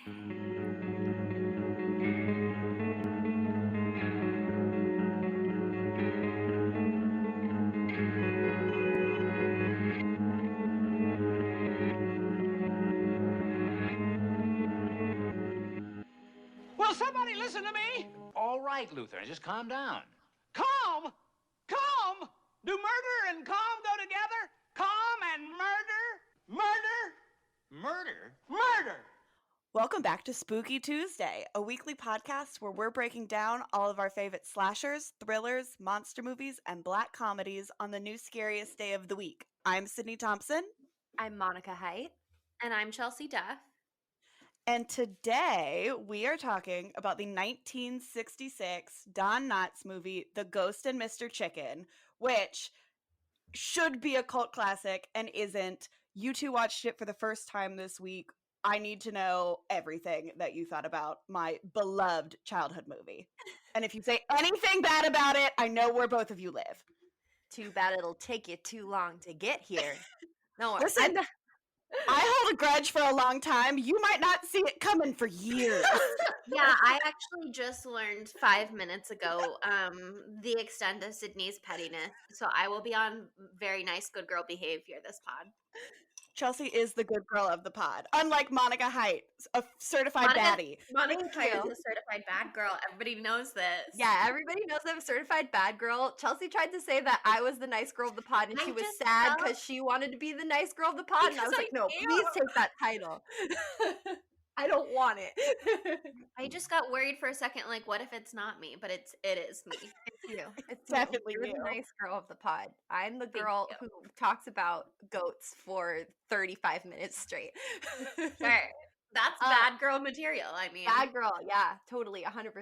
Will somebody listen to me? All right, Luther, just calm down. Calm? Calm? Do murder and calm go together? Calm and murder? Murder? Murder? Murder! Welcome back to Spooky Tuesday, a weekly podcast where we're breaking down all of our favorite slashers, thrillers, monster movies, and black comedies on the new scariest day of the week. I'm Sydney Thompson. I'm Monica Height. And I'm Chelsea Duff. And today we are talking about the 1966 Don Knotts movie, The Ghost and Mr. Chicken, which should be a cult classic and isn't. You two watched it for the first time this week. I need to know everything that you thought about my beloved childhood movie. And if you say anything bad about it, I know where both of you live. Too bad it'll take you too long to get here. No, Listen, I hold a grudge for a long time. You might not see it coming for years. Yeah, I actually just learned 5 minutes ago the extent of Sydney's pettiness. So I will be on very nice good girl behavior this pod. Chelsea is the good girl of the pod, unlike Monica Height, a certified baddie. Monica Height is a certified bad girl. Everybody knows this. Yeah, everybody knows I'm a certified bad girl. Chelsea tried to say that I was the nice girl of the pod, and she was sad because she wanted to be the nice girl of the pod, and I was like, no, please take that title. I don't want it. I just got worried for a second, like, what if it's not me? But it is me. It's you. It's definitely you. You're the nice girl of the pod. I'm the girl who talks about goats for 35 minutes straight. Sure. That's bad girl material. I mean, bad girl. Yeah, totally. 100%.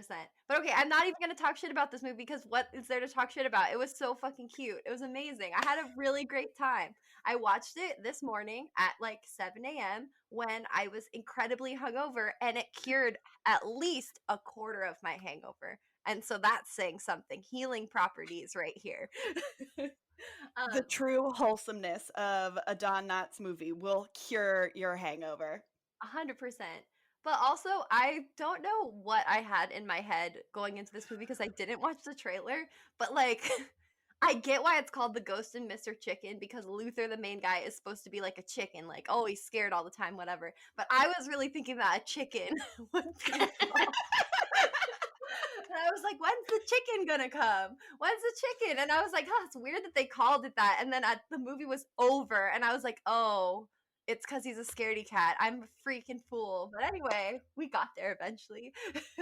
But okay, I'm not even going to talk shit about this movie because what is there to talk shit about? It was so fucking cute. It was amazing. I had a really great time. I watched it this morning at like 7 a.m. when I was incredibly hungover, and it cured at least a quarter of my hangover. And so that's saying something. Healing properties right here. The true wholesomeness of a Don Knotts movie will cure your hangover. 100%. But also, I don't know what I had in my head going into this movie because I didn't watch the trailer. But like, I get why it's called The Ghost and Mr. Chicken because Luther, the main guy, is supposed to be like a chicken. Like, oh, he's scared all the time, whatever. But I was really thinking that a chicken would be involved. And I was like, when's the chicken gonna come? When's the chicken? And I was like, oh, it's weird that they called it that. And then the movie was over, and I was like, oh, it's because he's a scaredy cat. I'm a freaking fool. But anyway, we got there eventually.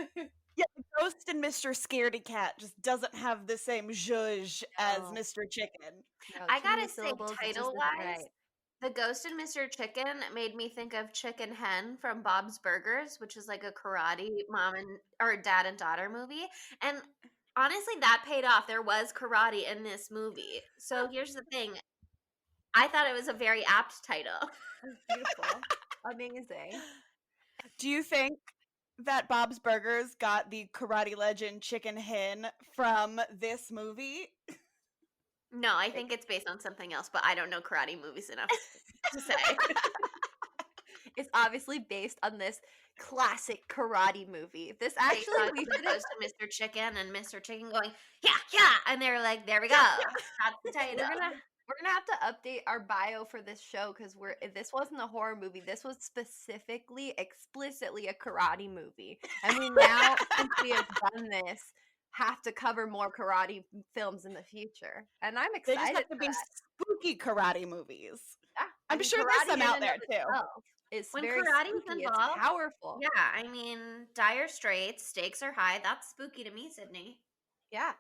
Yeah, the Ghost and Mr. Scaredy Cat just doesn't have the same zhuzh as Mr. Chicken. No, I gotta say, syllables, title-wise, right. The Ghost and Mr. Chicken made me think of Chicken Hen from Bob's Burgers, which is like a karate dad and daughter movie. And honestly, that paid off. There was karate in this movie. So here's the thing. I thought it was a very apt title. Beautiful. Amazing. Do you think that Bob's Burgers got the karate legend Chicken Hen from this movie? No, I think it's based on something else, but I don't know karate movies enough to say. It's obviously based on this classic karate movie. This actually we should have to Mr. Chicken and Mr. Chicken going, yeah, and they were like, there we go. That's the title. We're gonna have to update our bio for this show because this wasn't a horror movie. This was specifically, explicitly a karate movie. And we now, since we have done this, have to cover more karate films in the future. And I'm excited. They just have to be spooky karate movies. Yeah, I'm sure there's some out there too. It's when very karate's spooky. involved, it's powerful. Yeah, I mean, Dire Straits, stakes are high. That's spooky to me, Sydney. Yeah.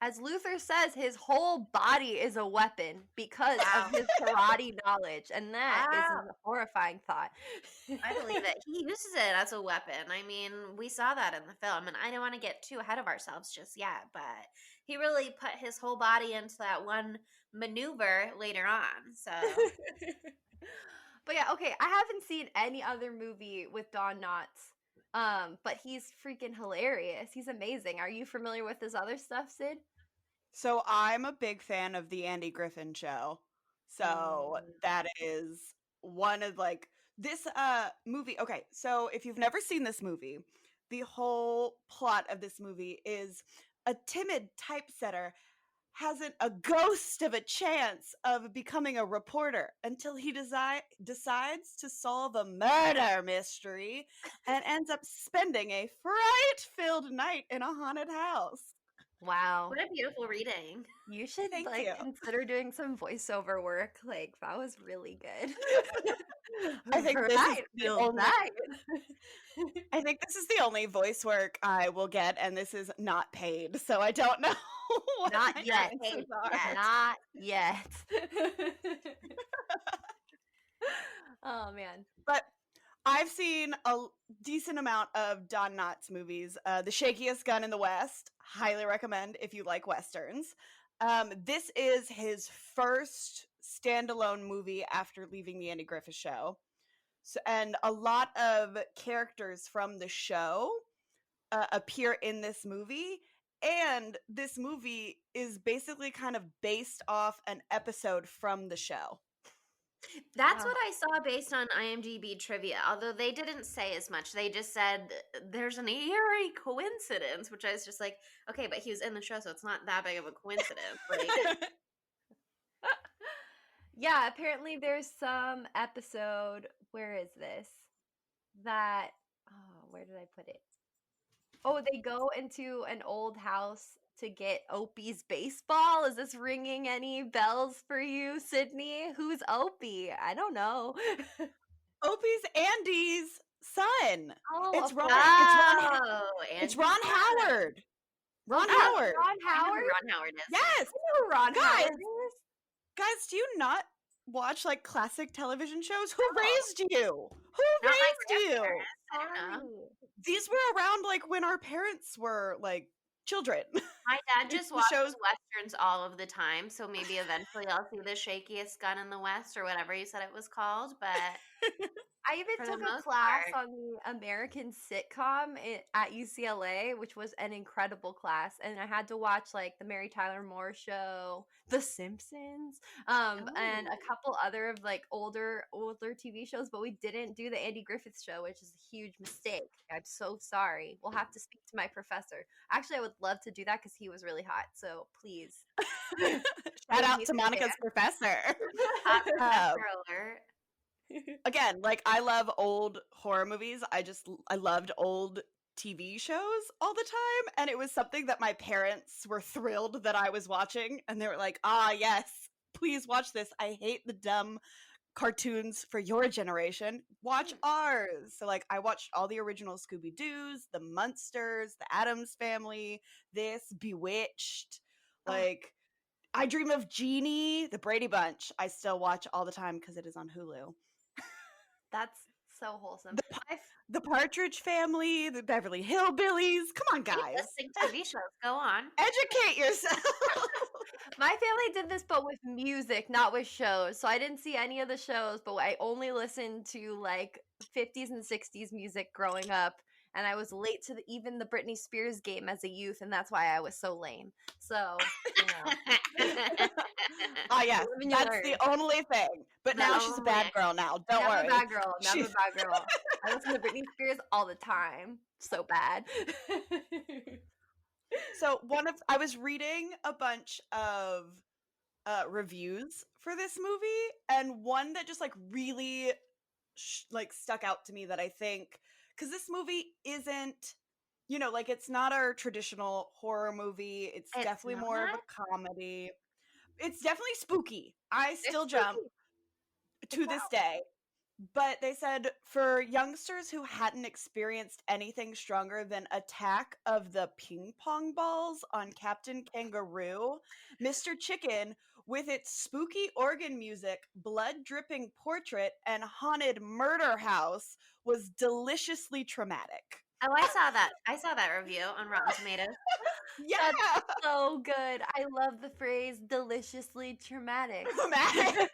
As Luther says, his whole body is a weapon because of his karate knowledge. And that is a horrifying thought. I believe it. He uses it as a weapon. I mean, we saw that in the film. And I don't want to get too ahead of ourselves just yet. But he really put his whole body into that one maneuver later on. So... But yeah, okay, I haven't seen any other movie with Don Knotts, but he's freaking hilarious. He's amazing. Are you familiar with his other stuff, Sid? So I'm a big fan of the Andy Griffin Show. So that is one of like, This movie, okay, so if you've never seen this movie, the whole plot of this movie is a timid typesetter hasn't a ghost of a chance of becoming a reporter until he decides to solve a murder mystery and ends up spending a fright-filled night in a haunted house. Wow. What a beautiful reading. You should Thank like you. consider doing some voiceover work. Like that was really good. I think this is Right, the feels only nice. I think this is the only voice work I will get, and this is not paid, so I don't know what Not my yet. chances are. Not yet. Oh man. But I've seen a decent amount of Don Knotts movies. The Shakiest Gun in the West, highly recommend if you like westerns. This is his first standalone movie after leaving the Andy Griffith Show. So, and a lot of characters from the show appear in this movie. And this movie is basically kind of based off an episode from the show. That's Wow. what I saw based on IMDb trivia, although they didn't say as much. They just said there's an eerie coincidence, which I was just like, okay, but he was in the show, so it's not that big of a coincidence. Like, Yeah, apparently there's some episode. Where is this? That where did I put it? Oh, they go into an old house to get Opie's baseball. Is this ringing any bells for you, Sydney? Who's Opie? I don't know. Opie's Andy's son. Oh, It's of Ron. course. It's Ron Howard. Ron Oh, Howard. Ron I know who Howard? Ron Howard is. Yes, I know who Ron Guys. Howard is. guys, do you not watch like classic television shows? Who No. raised you? Who Not my raised you? grandparents. I don't know. Sorry. These were around like when our parents were like children. My dad It's just the watches shows- westerns all of the time, so maybe eventually I'll see The Shakiest Gun in the West or whatever you said it was called. But I even For the took a most class part. on the American sitcom at UCLA, which was an incredible class. And I had to watch like the Mary Tyler Moore Show, The Simpsons, and a Oh. couple other of like older TV shows. But we didn't do the Andy Griffith Show, which is a huge mistake. I'm so sorry. We'll have to speak to my professor. Actually, I would love to do that because he was really hot. So please, Shout out me to the Monica's dance. professor. Hot professor alert. Again, like I love old horror movies. I loved old TV shows all the time, and it was something that my parents were thrilled that I was watching, and they were like, "Ah, yes, please watch this. I hate the dumb cartoons for your generation. Watch ours." So like I watched all the original Scooby-Doos, the Munsters, the Addams Family, this Bewitched, like I Dream of Jeannie, the Brady Bunch. I still watch all the time because it is on Hulu. That's so wholesome. The Partridge Family, the Beverly Hillbillies. Come on, Keep guys. listing TV shows. Go on. Educate yourself. My family did this, but with music, not with shows. So I didn't see any of the shows, but I only listened to like 50s and 60s music growing up. And I was late to even the Britney Spears game as a youth, and that's why I was so lame. So, you know. Ah, yeah, Live and you that's learn. the only thing. But The now she's a only bad thing. girl now. Don't Never worry. a bad girl. Never She's- a bad girl. I listen to Britney Spears all the time. So bad. So I was reading a bunch of reviews for this movie, and one that just like really like stuck out to me that I think, because this movie isn't, you know, like it's not our traditional horror movie. It's It's definitely more of not? a comedy. It's definitely spooky. I still It's jump spooky. to this day. But they said for youngsters who hadn't experienced anything stronger than Attack of the Ping Pong Balls on Captain Kangaroo, Mr. Chicken, with its spooky organ music, blood-dripping portrait, and haunted murder house, was deliciously traumatic. Oh, I saw that. I saw that review on Rotten Tomatoes. Yeah! So good. I love the phrase deliciously traumatic. Traumatic.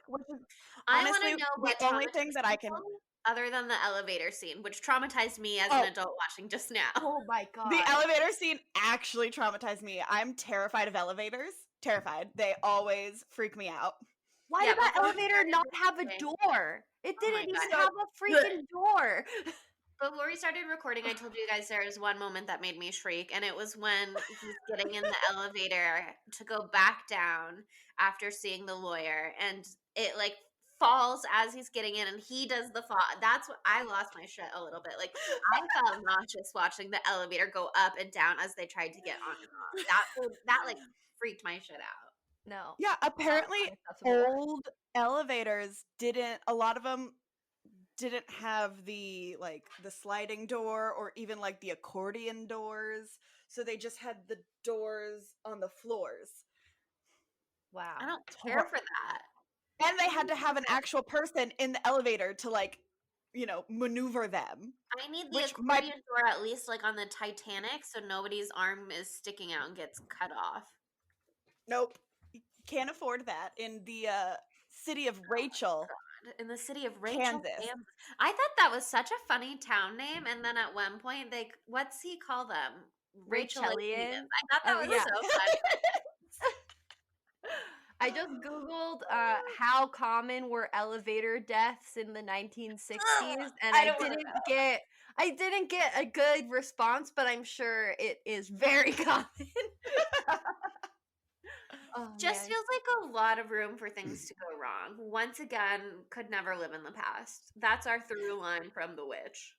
I want Honestly, to know the what only thing that I can... people, other than the elevator scene, which traumatized me as Oh. an adult watching just now. Oh my god. The elevator scene actually traumatized me. I'm terrified of elevators. Terrified. They always freak me out. Why Yeah, did that before we elevator started not have a recording- door? It Oh my didn't even God. have a freaking door. Before we started recording, I told you guys there was one moment that made me shriek, and it was when he's getting in the elevator to go back down after seeing the lawyer, and it like falls as he's getting in, and he does the fall. That's what I lost my shit a little bit. Like I felt nauseous watching the elevator go up and down as they tried to get on and off. That like freaked my shit out. No. Yeah, apparently unacceptable. old elevators a lot of them didn't have the sliding door or even like the accordion doors, so they just had the doors on the floors. Wow. I don't care for that. And they had to have an actual person in the elevator to maneuver them. I need the Which accordion door at least like on the Titanic, so nobody's arm is sticking out and gets cut off. Nope. Can't afford that in the city of Rachel. In the city of Rachel, Kansas. I thought that was such a funny town name, and then at one point, what's he call them? Rachelians? I thought that Oh, was yeah. so funny. I just googled how common were elevator deaths in the 1960s, and I I don't wanna didn't get a good response, but I'm sure it is very common. Oh, Just man. feels like a lot of room for things to go wrong. Once again, could never live in the past. That's our through line from The Witch.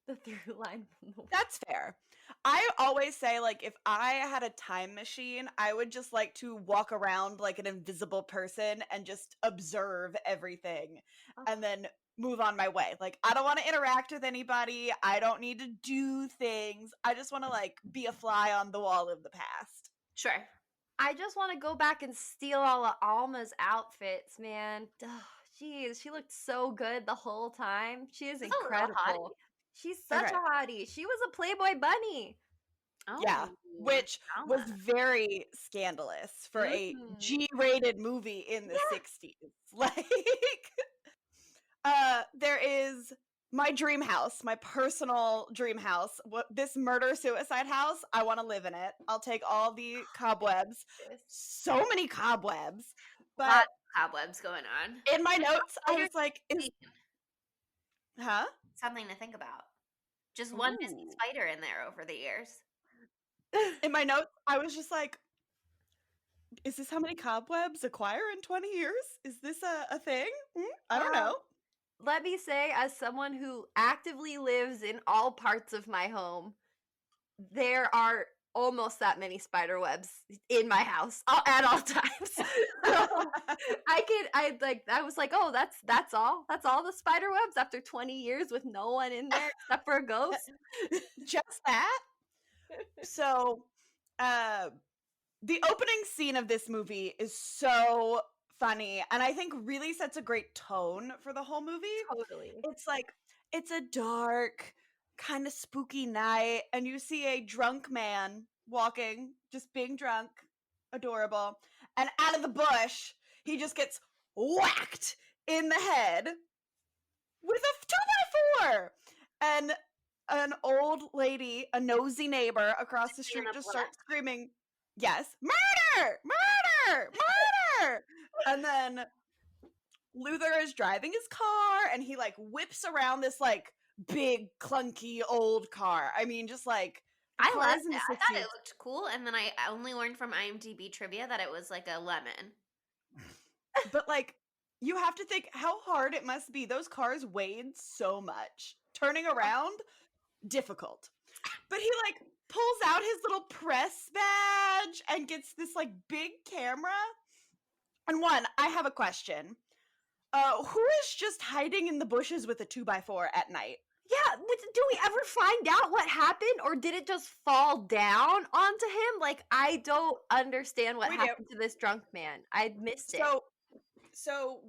The through line from the That's fair. I always say, like, if I had a time machine, I would just like to walk around like an invisible person and just observe everything and then move on my way. Like, I don't want to interact with anybody. I don't need to do things. I just want to like be a fly on the wall of the past. Sure. I just want to go back and steal all of Alma's outfits, man. Jeez, she looked so good the whole time. She is She's a little incredible. hottie. She's such Okay. a hottie. She was a Playboy bunny. Oh, Yeah, which was Alma. very scandalous for a Mhm. G-rated movie in the 60s. Like, there is my dream house, my personal dream house. This murder-suicide house, I want to live in it. I'll take all the cobwebs. So many cobwebs. A lot But of cobwebs going on. in my notes, I was like, huh? Something to think about. Just one missing Ooh. spider in there over the years. In my notes, I was just like, is this how many cobwebs acquire in 20 years? Is this a thing? I don't know. Let me say, as someone who actively lives in all parts of my home, there are almost that many spider webs in my house at all times. So I was like, oh, that's all the spider webs after 20 years with no one in there except for a ghost. Just that. So, the opening scene of this movie is so funny and I think really sets a great tone for the whole movie. Totally. It's like, it's a dark, kind of spooky night, and you see a drunk man walking, just being drunk, adorable, and out of the bush, he just gets whacked in the head with a 2x4! And an old lady, a nosy neighbor across the street just starts screaming, yes, murder! Murder! Murder! And then Luther is driving his car and he like whips around this like big clunky old car. I mean, just like I cars loved in the it. I thought 60s. it looked cool, and then I only learned from IMDb trivia that it was like a lemon. But like, you have to think how hard it must be. Those cars weighed so much. Turning around, difficult. But he like pulls out his little press badge and gets this like big camera. And I have a question. Who is just hiding in the bushes with a 2x4 at night? Yeah, do we ever find out what happened, or did it just fall down onto him? Like, I don't understand what We do. happened to this drunk man. I missed it. So,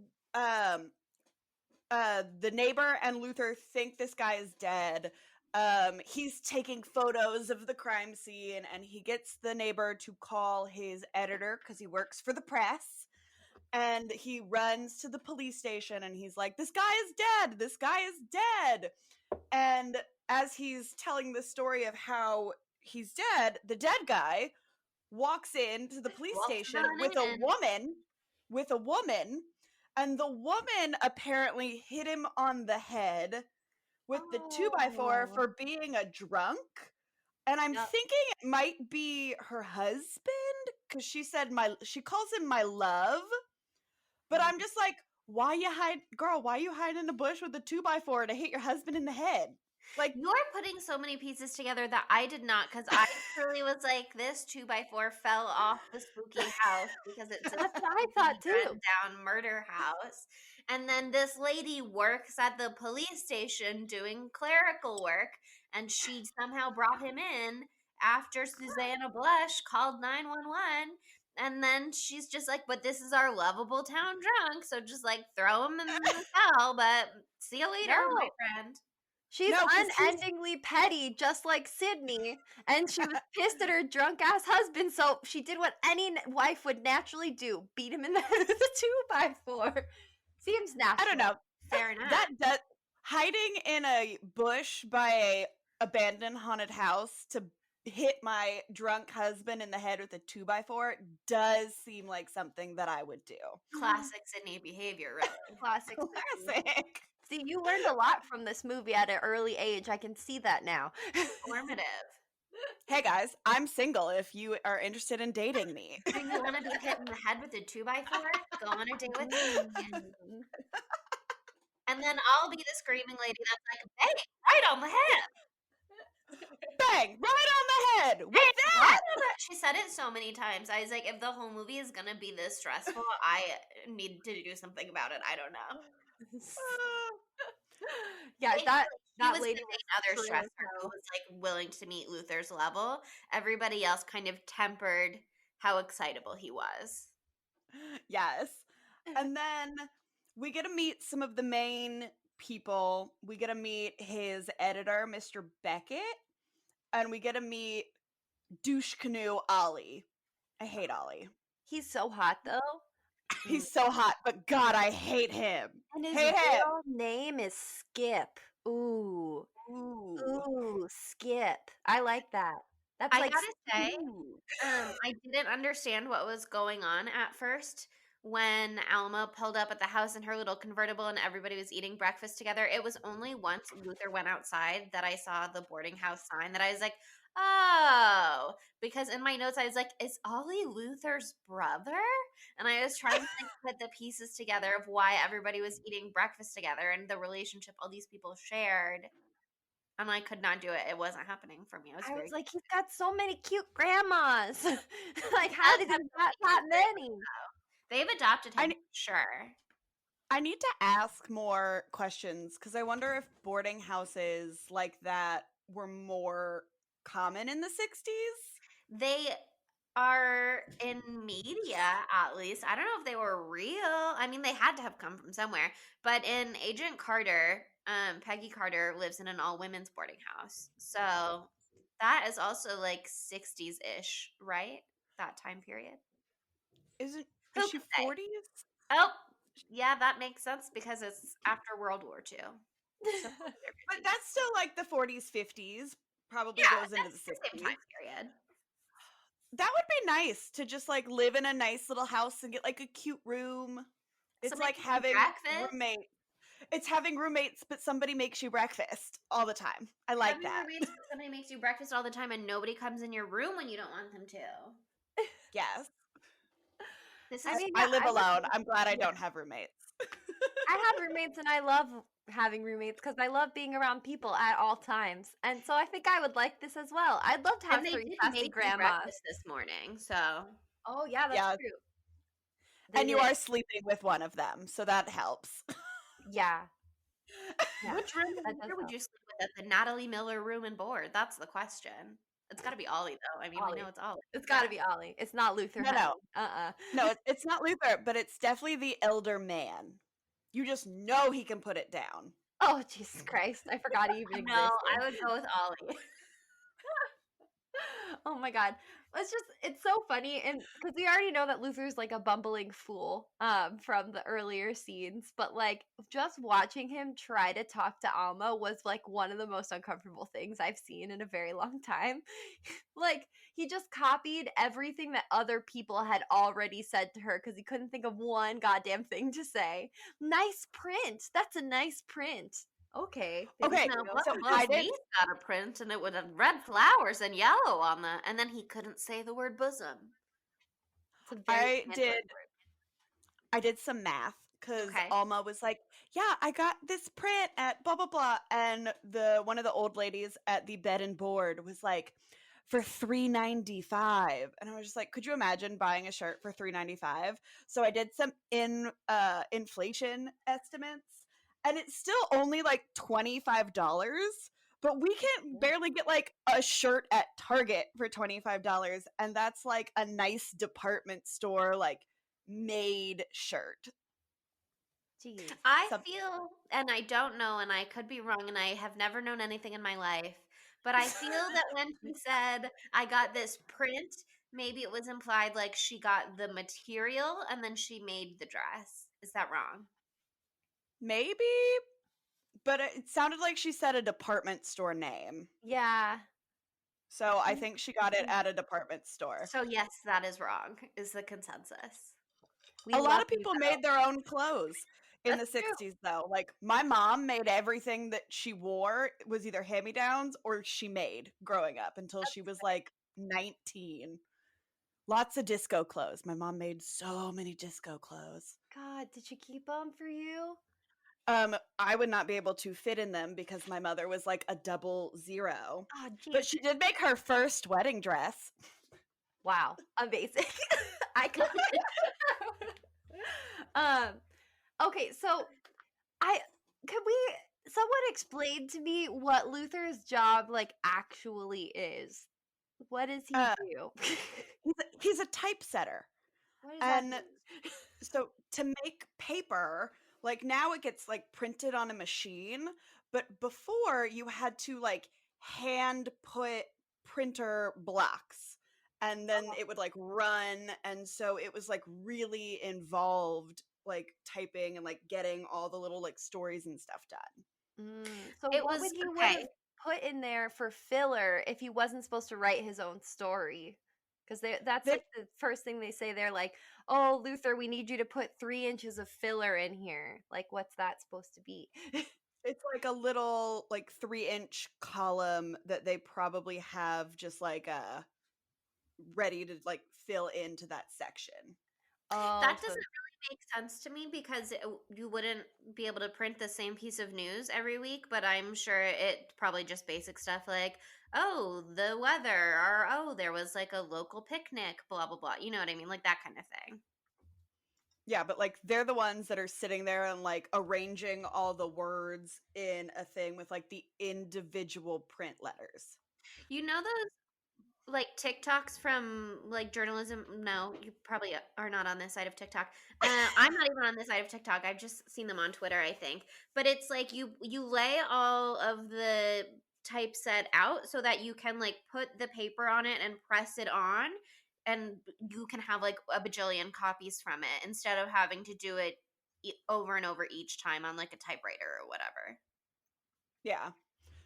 the neighbor and Luther think this guy is dead. He's taking photos of the crime scene, and he gets the neighbor to call his editor because he works for the press. And he runs to the police station and he's like, this guy is dead! This guy is dead! And as he's telling the story of how he's dead, the dead guy walks into the police station with a woman with a woman, and the woman apparently hit him on the head with the 2x4 for being a drunk. And I'm Yep. thinking it might be her husband, because she said she calls him my love. But I'm just like, why you hide in the bush with a 2x4 to hit your husband in the head? Like, You're putting so many pieces together that I did not, because I truly was like, this 2x4 fell off the spooky house because it's a That's what I spooky, thought too. run-down murder house. And then this lady works at the police station doing clerical work, and she somehow brought him in after Susanna Blush called 911. And then she's just like, but this is our lovable town drunk, so just like throw him in the cell, but see you later, my No. friend. She's No, 'cause unendingly petty, just like Sydney, and she was pissed at her drunk ass husband, so she did what any wife would naturally do: beat him in the head with a 2x4. Seems natural. I don't know. Fair enough. That hiding in a bush by a abandoned haunted house to hit my drunk husband in the head with a 2x4 does seem like something that I would do. Classic Sydney behavior, really. Classic. Classic. See, you learned a lot from this movie at an early age. I can see that now. Formative. Hey guys, I'm single if you are interested in dating me. Do you want to be hit in the head with a 2x4? Go on a date with me. And then I'll be the screaming lady that's like, hey, right on the head. Bang! Right on the head! With Hey, that! right on the- She said it so many times. I was like, if the whole movie is going to be this stressful, I need to do something about it. I don't know. Yeah, He that was lady the was other true as stressor who hell. was like willing to meet Luther's level. Everybody else kind of tempered how excitable he was. Yes. And then we get to meet some of the main people. We get to meet his editor, Mr. Beckett, and we get to meet douche canoe Ollie. I hate Ollie. He's so hot though. He's so hot, but God, I hate him. And his Hate him. real name is Skip. Ooh. Ooh, Skip. I like that. That's I like gotta say, ooh. I didn't understand what was going on at first when Alma pulled up at the house in her little convertible and everybody was eating breakfast together. It was only once Luther went outside that I saw the boarding house sign that I was like, oh, because in my notes I was like, is Ollie Luther's brother? And I was trying to like, put the pieces together of why everybody was eating breakfast together and the relationship all these people shared. And I could not do it. It wasn't happening for me. I was like, he's got so many cute grandmas. Like, how did he have got that many? they've adopted him, sure. I need to ask more questions because I wonder if boarding houses like that were more common in the 60s. They are in media, at least. I don't know if they were real. I mean, they had to have come from somewhere. But in Agent Carter, Peggy Carter lives in an all-women's boarding house. So that is also like 60s-ish, right? That time period. Is Who she could say? 40s? Oh, yeah, that makes sense because it's after World War II. So But that's still like the 40s, 50s. Probably yeah, goes into that's the the 60s. same time period. That would be nice to just like live in a nice little house and get like a cute room. It's Somebody like makes you having breakfast. roommates. It's having roommates, but somebody makes you breakfast all the time. I like Having that. roommates, but somebody makes you breakfast all the time and nobody comes in your room when you don't want them to. Yes. This is I mean, I yeah, live I would- alone. I'm glad I yeah. don't have roommates. I have roommates and I love having roommates because I love being around people at all times. And so I think I would like this as well. I'd love to have and they three did sassy make me grandmas. breakfast this morning, so Oh, yeah, that's Yeah. true. And you did. are sleeping with one of them, so that helps. Yeah. Yeah, which room that does where would help. you sleep with at the Natalie Miller room and board? That's the question. It's got to be Ollie though. I mean, we Ollie. know it's Ollie. It's got to be Ollie. It's not Luther. No, no. Uh-uh. No, it's not Luther, but it's definitely the elder man. You just know he can put it down. Oh, Jesus Christ. I forgot he even existed. No, I would go with Ollie. Oh my God. It's so funny, and because we already know that Luther's like a bumbling fool from the earlier scenes, but like just watching him try to talk to Alma was like one of the most uncomfortable things I've seen in a very long time. Like he just copied everything that other people had already said to her because he couldn't think of one goddamn thing to say. Nice print. That's a nice print. Okay, thank Okay, No, you. what so if I his did niece got a print and it would have red flowers and yellow on the, and then he couldn't say the word bosom. It's a very I Android did word. I did some math because Okay. Alma was like, "Yeah, I got this print at blah blah blah," and the one of the old ladies at the bed and board was like, "For $3.95," and I was just like, "Could you imagine buying a shirt for $3.95?" So I did some inflation estimates, and it's still only like $25. But we can barely get like a shirt at Target for $25, and that's like a nice department store like made shirt. Jeez. I Some feel, and I don't know, and I could be wrong, and I have never known anything in my life, but I feel that when she said, I got this print, maybe it was implied like she got the material and then she made the dress. Is that wrong? maybe, but it sounded like she said a department store name. Yeah. So I think she got it at a department store. So, yes, that is wrong, is the consensus. We A lot love of you people though. made their own clothes in the That's true. 60s though. Like my mom made everything that she wore was either hand-me-downs or she made growing up until she was like 19. Lots of disco clothes. My mom made so many disco clothes. God, did she keep them for you? I would not be able to fit in them because my mother was like a 00. Oh, But jeez. she did make her first wedding dress. Wow. Amazing. Iconic. um, okay, so could someone explain to me what Luther's job like actually is? What does he Uh, do? he's a typesetter. What does that And mean? so to make paper, like now it gets like printed on a machine, but before you had to like hand put printer blocks and then it would like run, and so it was like really involved like typing and like getting all the little like stories and stuff done. So It what was would he would have okay. put in there for filler if he wasn't supposed to write his own story? Because that's They, like the first thing they say. They're like, "Oh, Luther, we need you to put 3 inches of filler in here." Like, what's that supposed to be? it's like a little like 3-inch column that they probably have just like ready to like fill into that section. Oh, That so doesn't really make sense to me because you wouldn't be able to print the same piece of news every week, but I'm sure it probably just basic stuff like, oh, the weather, or oh, there was like a local picnic, blah, blah, blah. You know what I mean? Like that kind of thing. Yeah, but like they're the ones that are sitting there and like arranging all the words in a thing with like the individual print letters. You know those like TikToks from like journalism? No, you probably are not on this side of TikTok. I'm not even on this side of TikTok. I've just seen them on Twitter, I think. But it's like you lay all of the typeset out so that you can like put the paper on it and press it on, and you can have like a bajillion copies from it instead of having to do it over and over each time on like a typewriter or whatever. Yeah.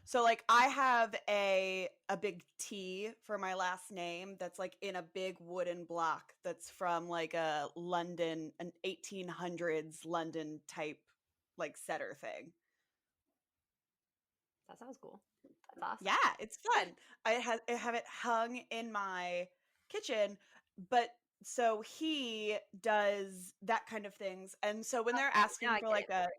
So like I have a big T for my last name that's like in a big wooden block that's from like a London, an 1800s London type like setter thing. that sounds cool. That's awesome. Yeah, it's fun. I have it hung in my kitchen, but so he does that kind of things. And so when they're Okay, now asking I for get it.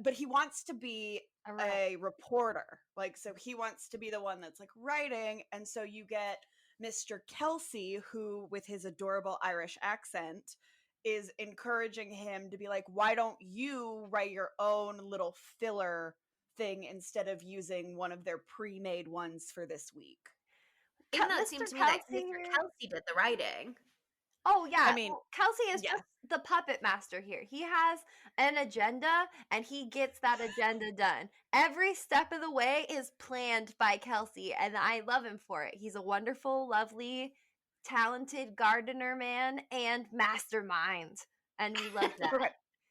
but he wants to be All right. a reporter. Like so he wants to be the one that's like writing, and so you get Mr. Kelsey who with his adorable Irish accent is encouraging him to be like, why don't you write your own little filler thing instead of using one of their pre-made ones for this week? Even though it Mr. seemed to me that Kelsey Mr. here. Kelsey did the writing. Oh yeah. I mean, Well, Kelsey is yeah. just the puppet master here. He has an agenda and he gets that agenda done. Every step of the way is planned by Kelsey, and I love him for it. He's a wonderful, lovely, talented gardener man and mastermind. And we love that. Okay.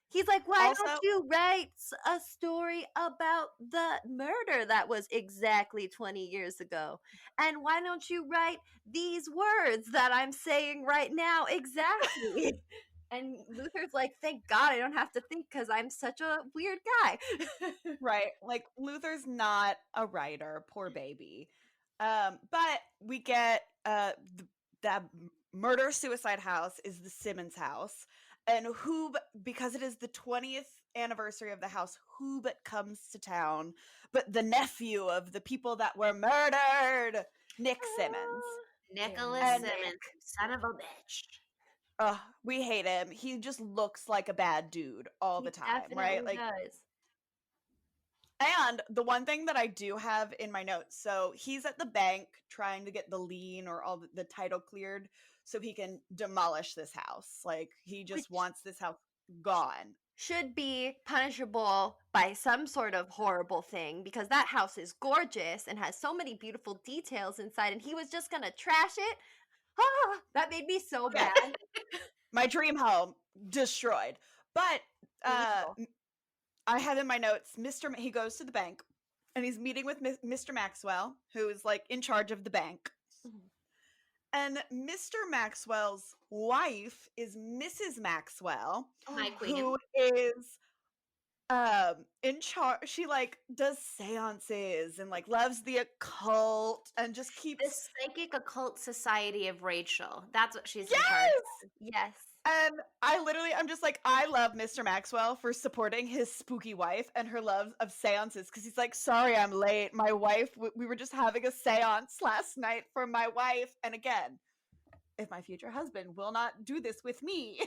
He's like, why Also, don't you write a story about the murder that was exactly 20 years ago? And why don't you write these words that I'm saying right now exactly? And Luther's like, thank God I don't have to think because I'm such a weird guy. right, like Luther's not a writer, poor baby. But we get that murder suicide house is the Simmons house, and who, because it is the 20th anniversary of the house, who but comes to town but the nephew of the people that were murdered, Nick Simmons. Nicholas And- Simmons, son of a bitch. We hate him. He just looks like a bad dude all the time, right? Like, does. and the one thing that I do have in my notes, so he's at the bank trying to get the lien or all the title cleared so he can demolish this house. Like, he just Which- wants this house gone. Should be punishable by some sort of horrible thing because that house is gorgeous and has so many beautiful details inside, and he was just gonna trash it. Ah, that made me so Yeah. bad. My dream home destroyed. But Beautiful. I have in my notes, he goes to the bank and he's meeting with Mr. Maxwell, who is like in charge of the bank. Mhm. And Mr. Maxwell's wife is Mrs. Maxwell, My queen. who is in charge. She like does seances and like loves the occult and just The keeps Psychic Occult Society of Rachel. That's what she's in yes. charge of. Yes. And I'm just like, I love Mr. Maxwell for supporting his spooky wife and her love of seances. Because he's like, sorry, I'm late. My wife, we were just having a seance last night for my wife. And again, if my future husband will not do this with me,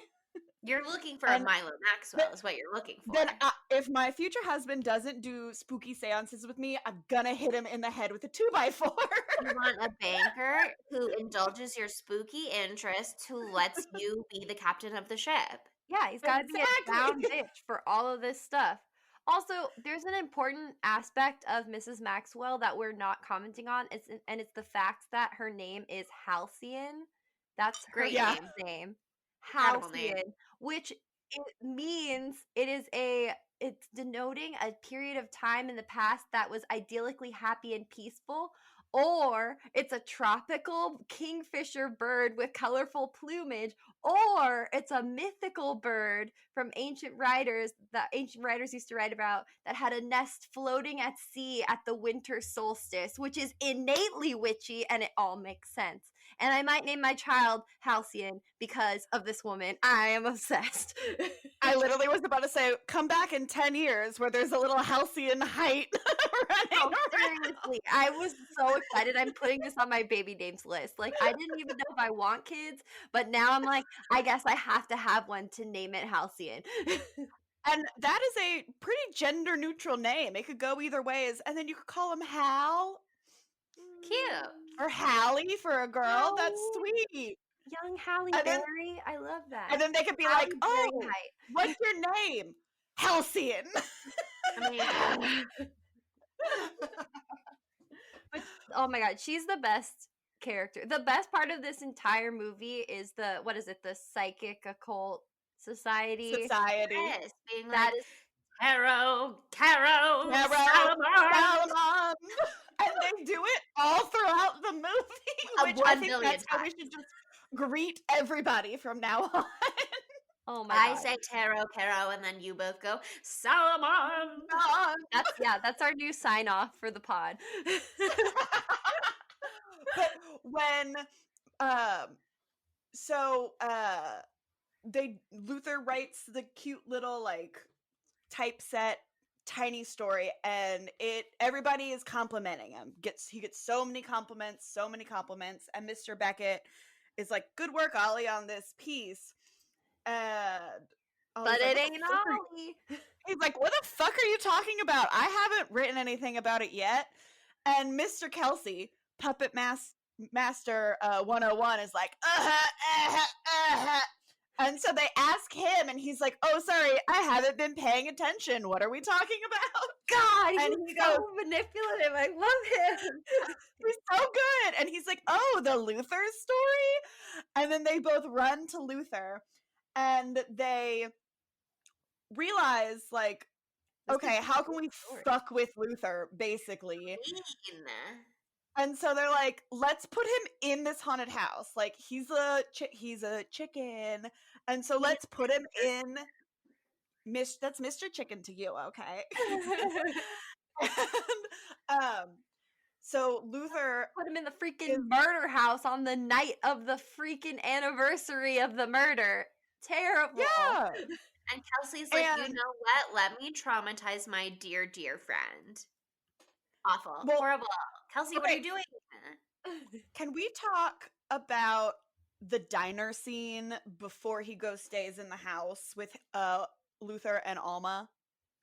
You're looking for And- a Milo Maxwell, is what you're looking for. then if my future husband doesn't do spooky seances with me, I'm gonna hit him in the head with a 2x4. You want a banker who indulges your spooky interests, who lets you be the captain of the ship. Yeah, he's got to be a Exactly. down bitch for all of this stuff. Also, there's an important aspect of Mrs. Maxwell that we're not commenting on, and it's the fact that her name is Halcyon. That's her Great Yeah. name. Incredible name. Halcyon, which it means it's denoting a period of time in the past that was idyllically happy and peaceful, or it's a tropical kingfisher bird with colorful plumage, or it's a mythical bird from ancient writers that ancient writers used to write about that had a nest floating at sea at the winter solstice, which is innately witchy, and it all makes sense. And I might name my child Halcyon because of this woman. I am obsessed. I literally was about to say, come back in 10 years where there's a little halcyon height running No, around. seriously, I was so excited. I'm putting this on my baby names list. Like, I didn't even know if I want kids, but now I'm like, I guess I have to have one to name it Halcyon. And that is a pretty gender neutral name. It could go either ways. And then you could call him Hal Cute. or Hallie for a girl. That's Oh. sweet. Young Halle And then- Berry, I love that. And then they could be Halle like, Berry oh, height. what's your name? Halcyon. I mean, Oh my god, she's the best character. The best part of this entire movie is the Psychic Occult Society. Society. yes, being That like, is Caro, Carol, Salomon. Salomon. And they do it all throughout the movie, which I 1 think billion that's how we times. should just greet everybody from now on. oh my I god. say Caro, and then you both go, Salomon. That's our new sign off for the pod. But when Luther writes the cute little like typeset tiny story, and everybody is complimenting him. He gets so many compliments, and Mr. Beckett is like, good work, Ollie, on this piece. And Ollie's But like, it "What the ain't fuck are you-" Ollie. He's like, what the fuck are you talking about? I haven't written anything about it yet. And Mr. Kelsey, puppet Master 101 is like, and so they ask him, and he's like, "Oh, sorry, I haven't been paying attention. What are we talking about?" God, And he's he so goes, manipulative. I love him. "He's so good." And he's like, "Oh, the Luther story?" And then they both run to Luther, and they realize, like, This okay, is how a can good we story. fuck with Luther, basically? Mean. And so they're like, let's put him in this haunted house. Like, he's a chicken, and so let's put him in. That's Mr. Chicken to you, okay? And, so Luther Put him in the freaking is murder house on the night of the freaking anniversary of the murder. Terrible. yeah, And Kelsey's like, you and know what? Let me traumatize my dear, dear friend. Awful. well, Horrible. Kelsey, what are you okay, doing? can we talk about the diner scene before he goes stays in the house with Luther and Alma?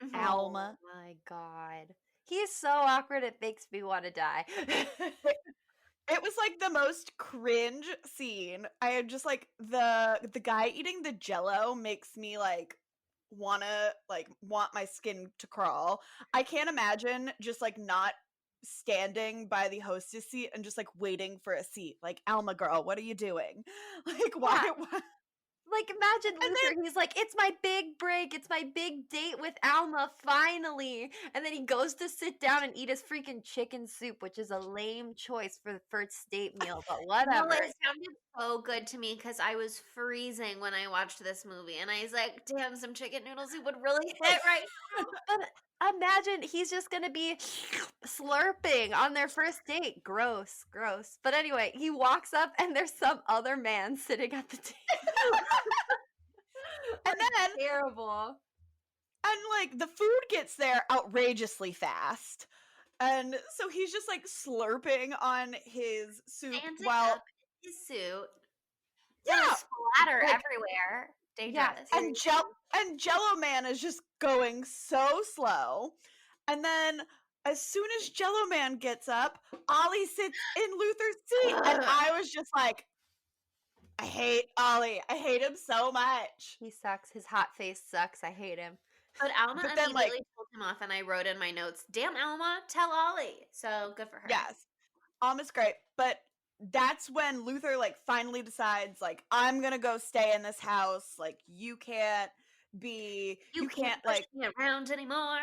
Mhm. Alma. Oh my god. He's so awkward it makes me want to die. It was like the most cringe scene. I had just like the guy eating the jello makes me like want my skin to crawl. I can't imagine just like not standing by the hostess seat and just like waiting for a seat. Like, Alma girl, what are you doing? Like, why? Like, imagine And Luther, he's like, it's my big break, it's my big date with Alma, finally. And then he goes to sit down and eat his freaking chicken soup, which is a lame choice for the first date meal, but No, whatever. it sounded so good to me because I was freezing when I watched this movie. And I was like, damn, some chicken noodle soup would really hit right now. But imagine he's just gonna be slurping on their first date. Gross, gross. But anyway, he walks up and there's some other man sitting at the table. And then Terrible. and like the food gets there outrageously fast. And so he's just like slurping on his soup Standing while up in his suit. yeah, There's splatter like everywhere. Yeah, Dangerous. and Jello Man is just going so slow. And then as soon as Jello Man gets up, Ollie sits in Luther's seat, and I was just like, I hate Ollie. I hate him so much. he sucks. His hot face sucks. I hate him. But Alma But then, immediately like, told him off, and I wrote in my notes, damn, Alma, tell Ollie. So good for her. yes, Alma's great, but that's when Luther like finally decides like, I'm gonna go stay in this house. Like, you can't can't push like, me around anymore.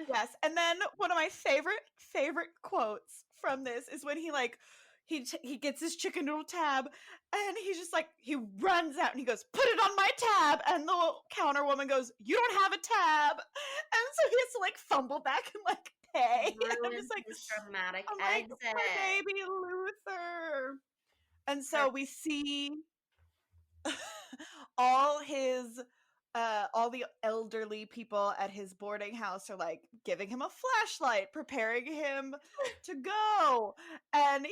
yes. And then one of my favorite quotes from this is when he gets his chicken noodle tab, and he's just like, he runs out and he goes, put it on my tab, and the counter woman goes, you don't have a tab, and so he has to like fumble back and like pay. And I'm Ruins just like, his dramatic I'm like, exit. my baby Luther. And so we see all the elderly people at his boarding house are like giving him a flashlight, preparing him to go. And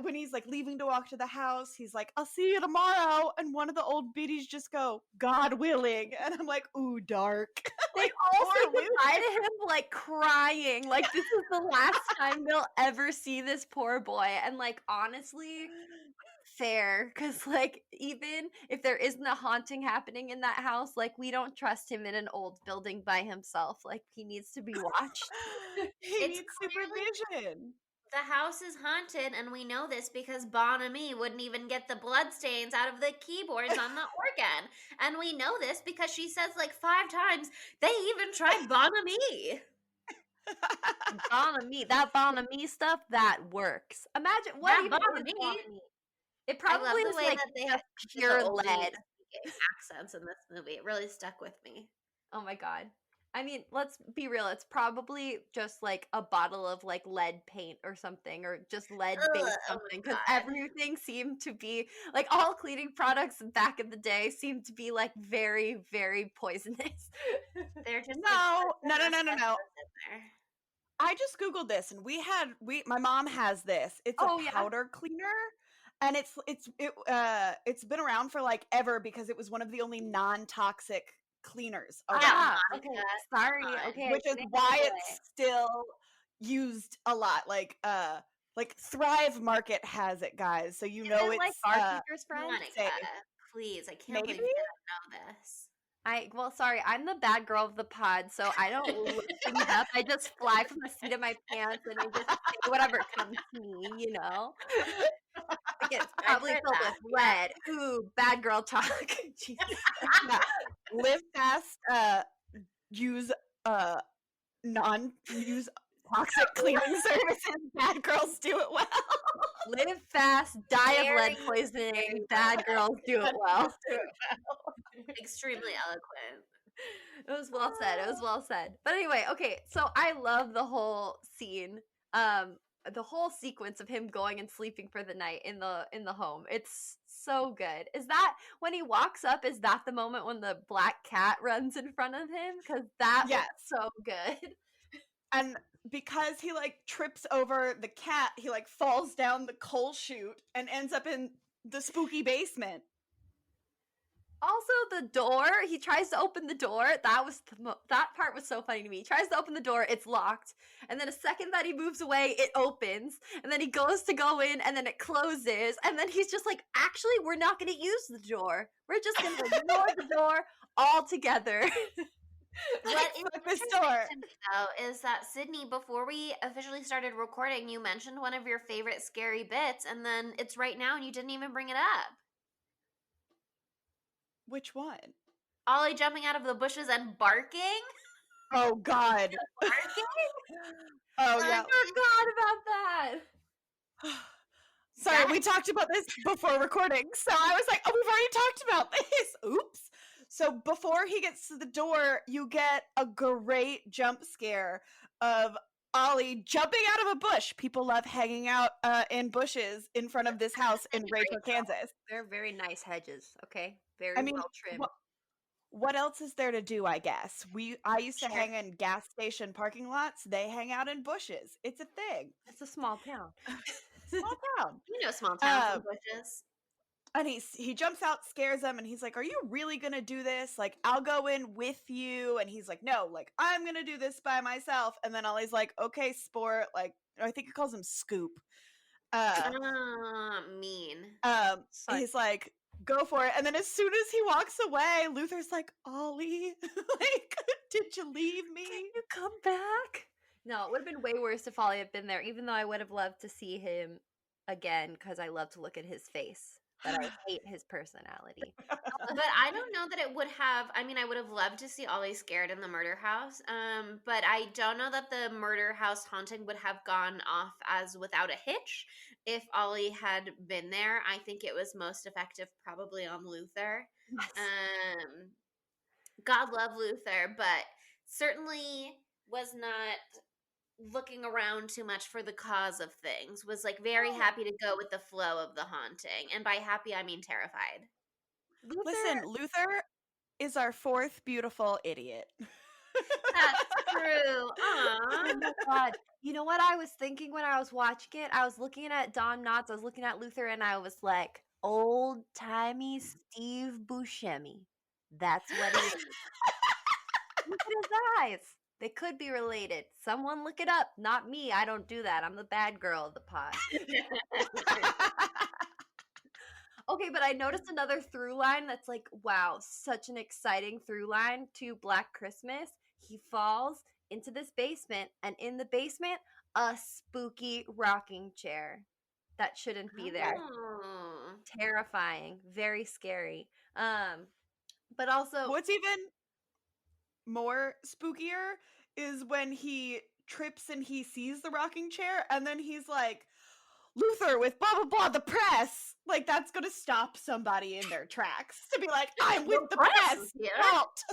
when he's like leaving to walk to the house, he's like, I'll see you tomorrow. And one of the old biddies just go, God willing. And I'm like, ooh, dark. They Like, all poor say Luther. goodbye to him like crying. Like, this is the last time they'll ever see this poor boy. And like, honestly, fair, because like, even if there isn't a haunting happening in that house, like, we don't trust him in an old building by himself. Like, he needs to be watched. He It's needs clearly- supervision. The house is haunted, and we know this because Bon Ami wouldn't even get the bloodstains out of the keyboards on the organ. And we know this because she says like 5 times, they even tried Bon Ami. Bon Ami, that Bon Ami stuff, that works. Imagine what That even Bon is Ami. Bon Ami? It I love probably the is way like that they just have pure the lead. speaking accents in this movie. It really stuck with me. Oh my god. I mean, let's be real. It's probably just like a bottle of like lead paint or something, or just lead based Ugh, oh my something, because God. everything seemed to be like all cleaning products back in the day seemed to be like very, very poisonous. They're just No. like, No. in there. I just Googled this, and my mom has this. It's Oh, a yeah? powder cleaner, and it's been around for like ever because it was one of the only non-toxic cleaners around, Ah, Monica, okay. Sorry. come on. Okay. which is take it why away. it's still used a lot. Like Like Thrive Market has it, guys. So you Is know it like it's Barkeeper's Friend? Monica, safe. please, I can't Maybe? believe you don't know this. Well, sorry, I'm the bad girl of the pod, so I don't look things up. I just fly from the seat of my pants and I just say whatever comes to me, you know? Like it's I've probably heard filled that, with red. Ooh, bad girl talk. Jesus. Yeah. Live fast, use use toxic cleaning services. Bad girls do it well. Live fast, die of lead Very, poisoning. very Bad girls do it well. extremely eloquent. It was well said. It was well said. But anyway, okay, so I love the whole scene. The whole sequence of him going and sleeping for the night in the home. It's so good. Is that when he walks up, is that the moment when the black cat runs in front of him? Because that Yes. was so good. And because he like trips over the cat, he like falls down the coal chute and ends up in the spooky basement. Also, the door, he tries to open the door. That was that part was so funny to me. He tries to open the door, it's locked. And then a second that he moves away, it opens. And then he goes to go in, and then it closes. And then he's just like, actually, we're not going to use the door. We're just going to ignore the door altogether. What is Fuck this interesting door. to me, though, is that Sydney, before we officially started recording, you mentioned one of your favorite scary bits, and then it's right now, and you didn't even bring it up. Which one? Ollie jumping out of the bushes and barking. Oh God. Barking. Oh I yeah. forgot about that. Sorry, we talked about this before recording. So I was like, oh, we've already talked about this. Oops. So before he gets to the door, you get a great jump scare of Ollie jumping out of a bush. People love hanging out in bushes in front of this house in Rachel, Kansas. They're very nice hedges, okay? Very I mean, well trimmed. what else is there to do, I guess? I used to Sure. hang in gas station parking lots. They hang out in bushes. It's a thing. It's a small town. Small town. You know, small towns and bushes. And he jumps out, scares them, and he's like, "Are you really gonna do this? Like, I'll go in with you." And he's like, "No, like, I'm gonna do this by myself." And then Ollie's like, "Okay, sport." Like, I think he calls him Scoop. Mean. He's like, "Go for it." And then as soon as he walks away, Luther's like, "Ollie, like, did you leave me? Can you come back? No, it would have been way worse if Ollie had been there, even though I would have loved to see him again because I love to look at his face. But I hate his personality. But I don't know that it would have. I mean, I would have loved to see Ollie scared in the murder house. But I don't know that the murder house haunting would have gone off as without a hitch if Ollie had been there. I think it was most effective probably on Luther. Yes. God love Luther, but certainly was not looking around too much for the cause of things, was like very happy to go with the flow of the haunting, and by happy I mean terrified. Listen, Luther is our fourth beautiful idiot." That's true. Oh my God. You know what I was thinking when I was watching it? I was looking at Don Knotts, I was looking at Luther, and I was like, old-timey Steve Buscemi. That's what he is. Look at his eyes. They could be related. Someone look it up. Not me. I don't do that. I'm the bad girl of the pod. Okay, but I noticed another through line that's like, wow, such an exciting through line to Black Christmas. He falls into this basement, and in the basement, a spooky rocking chair that shouldn't be there. Oh. Terrifying, very scary. But also, What's even more spookier is when he trips and he sees the rocking chair, and then he's like, "Luther with blah blah blah, the press." Like, that's gonna stop somebody in their tracks to be like, "I'm with the press." Yeah. Halt.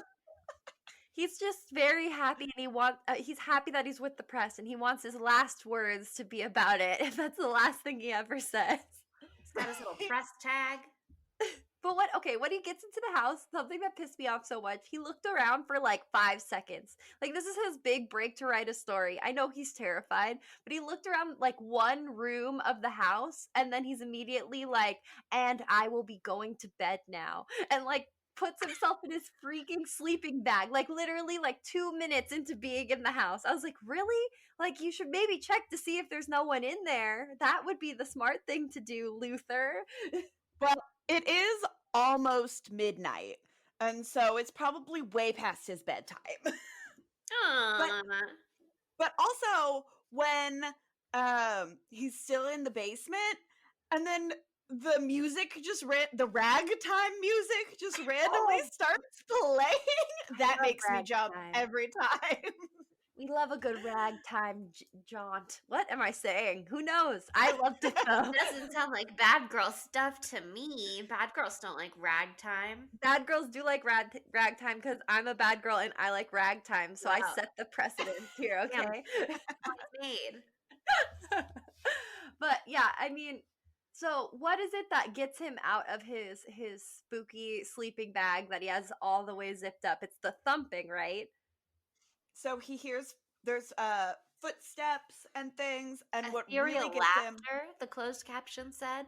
he's just very happy, and he's happy that he's with the press, and he wants his last words to be about it. If that's the last thing he ever says. He's got his little press tag. But when he gets into the house, something that pissed me off so much, he looked around for like 5 seconds. Like, this is his big break to write a story. I know he's terrified, but he looked around like one room of the house, and then he's immediately like, "And I will be going to bed now." And like puts himself in his freaking sleeping bag, like literally like 2 minutes into being in the house. I was like, really? Like, you should maybe check to see if there's no one in there. That would be the smart thing to do, Luther. Well, it is almost midnight, and so it's probably way past his bedtime. Aww. But also when he's still in the basement, and then the music the ragtime music just randomly starts playing. That love makes me jump ragtime. every time. We love a good ragtime jaunt. What am I saying? Who knows? I loved it though. Doesn't sound like bad girl stuff to me. Bad girls don't like ragtime. Bad girls do like ragtime because I'm a bad girl and I like ragtime, so I Wow. set the precedent here, Damn. okay? Point made. But yeah, I mean, so what is it that gets him out of his spooky sleeping bag that he has all the way zipped up? It's the thumping, right? So he hears there's footsteps and things, and what Ethereal really gets him, laughter, the closed caption said.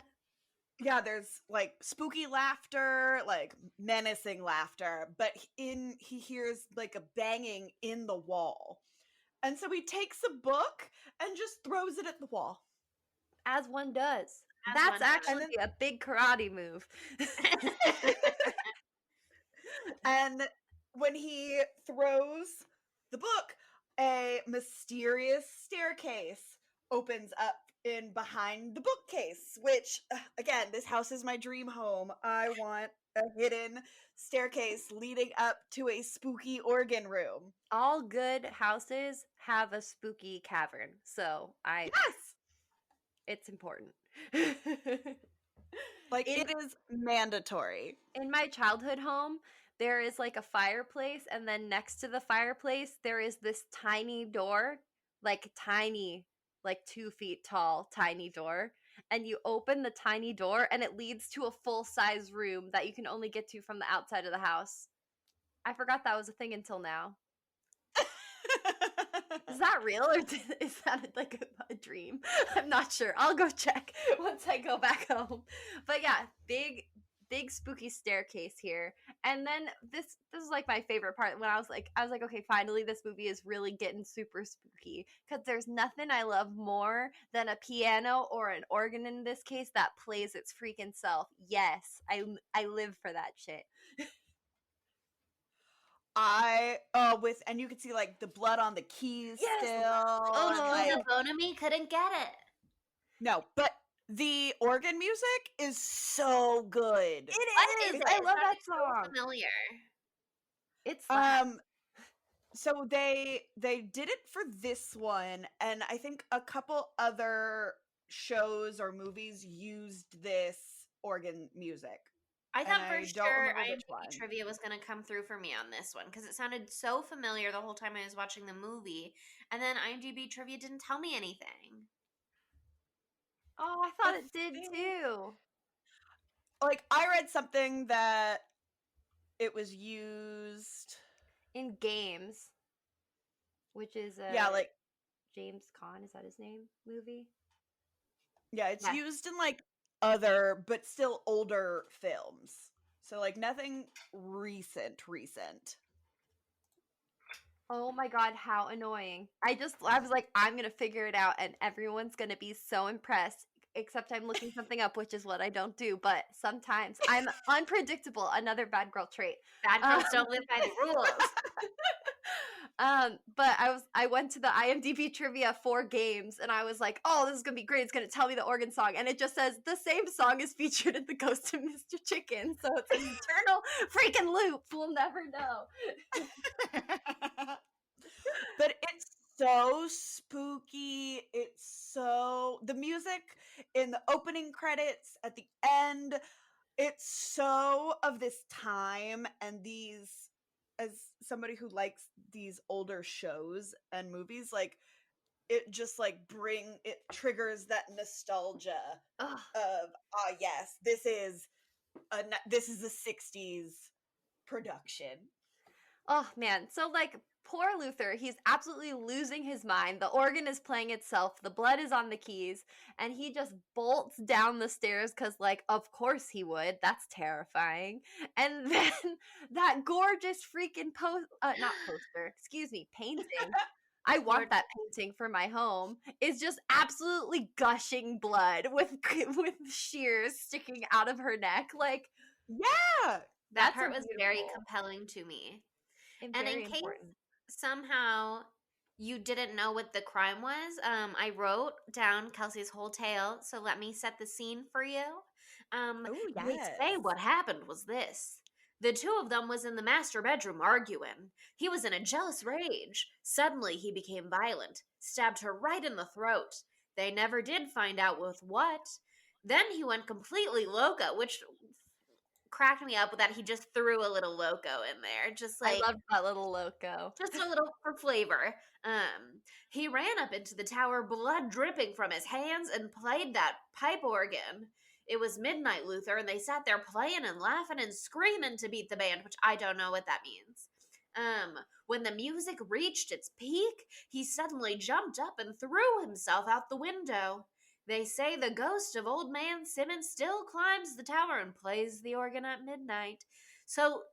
yeah, there's like spooky laughter, like menacing laughter, but he hears like a banging in the wall. And so he takes a book and just throws it at the wall. As one does. As That's one does. actually a big karate move. And when he throws the book, a mysterious staircase opens up in behind the bookcase, which, again, this house is my dream home. I want a hidden staircase leading up to a spooky organ room. All good houses have a spooky cavern, so Yes! it's important. Like, it is mandatory. In my childhood home, there is like a fireplace, and then next to the fireplace, there is this tiny door, like tiny, like 2 feet tall, tiny door. And you open the tiny door, and it leads to a full-size room that you can only get to from the outside of the house. I forgot that was a thing until now. Is that real, or is that like a dream? I'm not sure. I'll go check once I go back home. But yeah, big spooky staircase here. And then this is like my favorite part when I was like, okay, finally this movie is really getting super spooky, because there's nothing I love more than a piano or an organ in this case that plays its freaking self. Yes, I live for that shit. And you can see like the blood on the keys Yes! still. Oh, and, the Bonamy couldn't get it. no, but the organ music is so good. It What is. is I it? love It that sounds so song. familiar. It's So they did it for this one, and I think a couple other shows or movies used this organ music. I thought And for I don't sure remember which IMDb one. trivia was going to come through for me on this one because it sounded so familiar the whole time I was watching the movie, and then IMDb trivia didn't tell me anything. Oh, I thought The it did thing- too. Like, I read something that it was used. In Games, which is a Yeah, like, James Caan, is that his name? Movie? yeah, it's Yeah. used in like other, but still older films. So, like, nothing recent. Oh my god, how annoying. I was like, I'm gonna figure it out and everyone's gonna be so impressed. Except I'm looking something up, which is what I don't do, but sometimes I'm unpredictable, another bad girl trait. Bad girls don't live by the rules. But I went to the IMDb trivia for Games, and I was like, oh, this is gonna be great. It's gonna tell me the organ song, and it just says the same song is featured in The Ghost of Mr. Chicken, so it's an eternal freaking loop. We'll never know. But it's so spooky. The music in the opening credits, at the end, it's so of this time, and these, as somebody who likes these older shows and movies, like, it just like it triggers that nostalgia Ugh. of, yes, this is a 60s production. Oh man, so like poor Luther, he's absolutely losing his mind. The organ is playing itself. The blood is on the keys. And he just bolts down the stairs because, like, of course he would. That's terrifying. And then that gorgeous freaking painting. I want that painting for my home. Is just absolutely gushing blood with shears sticking out of her neck. Like, Yeah. That that's part was very beautiful compelling to me. and And very in case important. somehow you didn't know what the crime was, I wrote down Kelsey's whole tale, so let me set the scene for you. Oh, They say yes. what happened was this. The two of them was in the master bedroom arguing. He was in a jealous rage. Suddenly he became violent, stabbed her right in the throat. They never did find out with what. Then he went completely loco, which cracked me up that he just threw a little loco in there. Just I like loved that little loco. just a little for flavor. He ran up into the tower, blood dripping from his hands, and played that pipe organ. It was midnight, Luther, and they sat there playing and laughing and screaming to beat the band, which I don't know what that means. When the music reached its peak, he suddenly jumped up and threw himself out the window. They say the ghost of old man Simmons still climbs the tower and plays the organ at midnight. So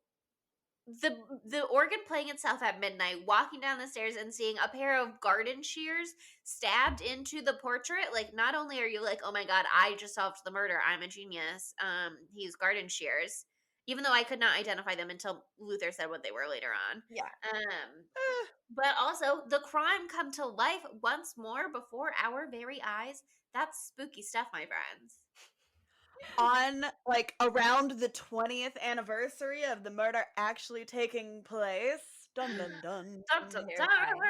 the organ playing itself at midnight, walking down the stairs and seeing a pair of garden shears stabbed into the portrait, like, not only are you like, oh my god, I just solved the murder, I'm a genius, he's garden shears, even though I could not identify them until Luther said what they were later on. Yeah. But also the crime come to life once more before our very eyes. That's spooky stuff, my friends. On, like, around the 20th anniversary of the murder actually taking place. Dun dun dun. Dun, dun, dun. Terrifying.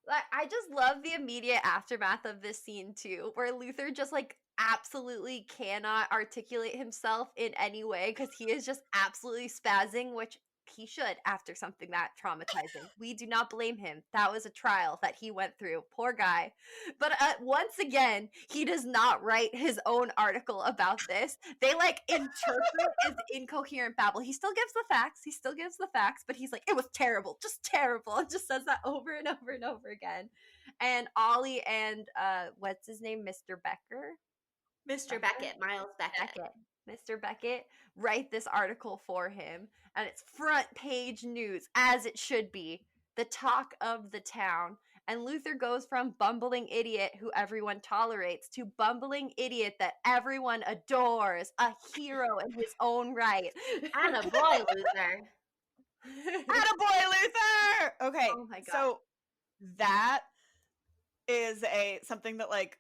Like, I just love the immediate aftermath of this scene too, where Luther just like absolutely cannot articulate himself in any way because he is just absolutely spazzing, which he should after something that traumatizing. We do not blame him. That was a trial that he went through. Poor guy. But once again, he does not write his own article about this. They like interpret his incoherent babble. He still gives the facts. He still gives the facts, but he's like, it was terrible, just terrible. And just says that over and over and over again. And Ollie and what's his name? Mr. Becker? Mr. Beckett, Miles Beckett. Mr. Beckett write this article for him, and it's front page news, as it should be, the talk of the town. And Luther goes from bumbling idiot who everyone tolerates to bumbling idiot that everyone adores, a hero in his own right. Attaboy, Luther. Attaboy, Luther! Okay, Oh my God. so that is something that, like,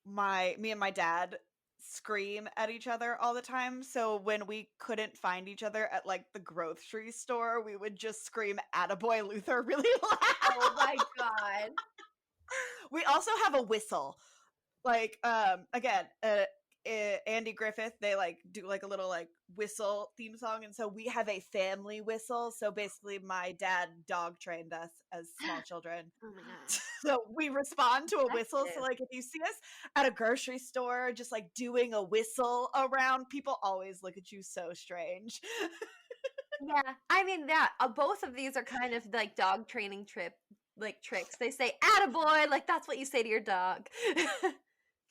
me and my dad scream at each other all the time. So when we couldn't find each other at, like, the grocery store, we would just scream "Attaboy, Luther" really loud. Oh my God. We also have a whistle. Like, again, Andy Griffith, they like do like a little like whistle theme song, and so we have a family whistle. So basically, my dad dog trained us as small children. Oh my god. So we respond to a whistle. Effective. So like if you see us at a grocery store just like doing a whistle around, people always look at you so strange. Yeah, I mean, both of these are kind of like dog training tricks. They say "attaboy," like that's what you say to your dog.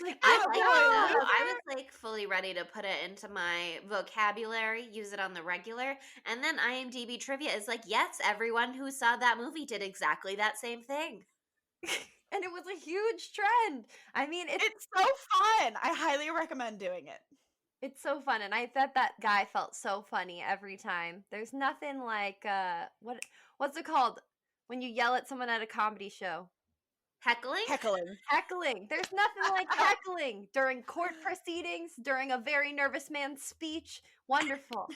Like, I "Attaboy, like it though. Luther." I was like fully ready to put it into my vocabulary, use it on the regular. And then IMDb trivia is like, yes, everyone who saw that movie did exactly that same thing. and it was a huge trend. I mean, It's so fun. I highly recommend doing it. it's so fun, and I bet that guy felt so funny every time. There's nothing like what's it called when you yell at someone at a comedy show? Heckling? Heckling. Heckling. There's nothing like heckling during court proceedings, during a very nervous man's speech. Wonderful.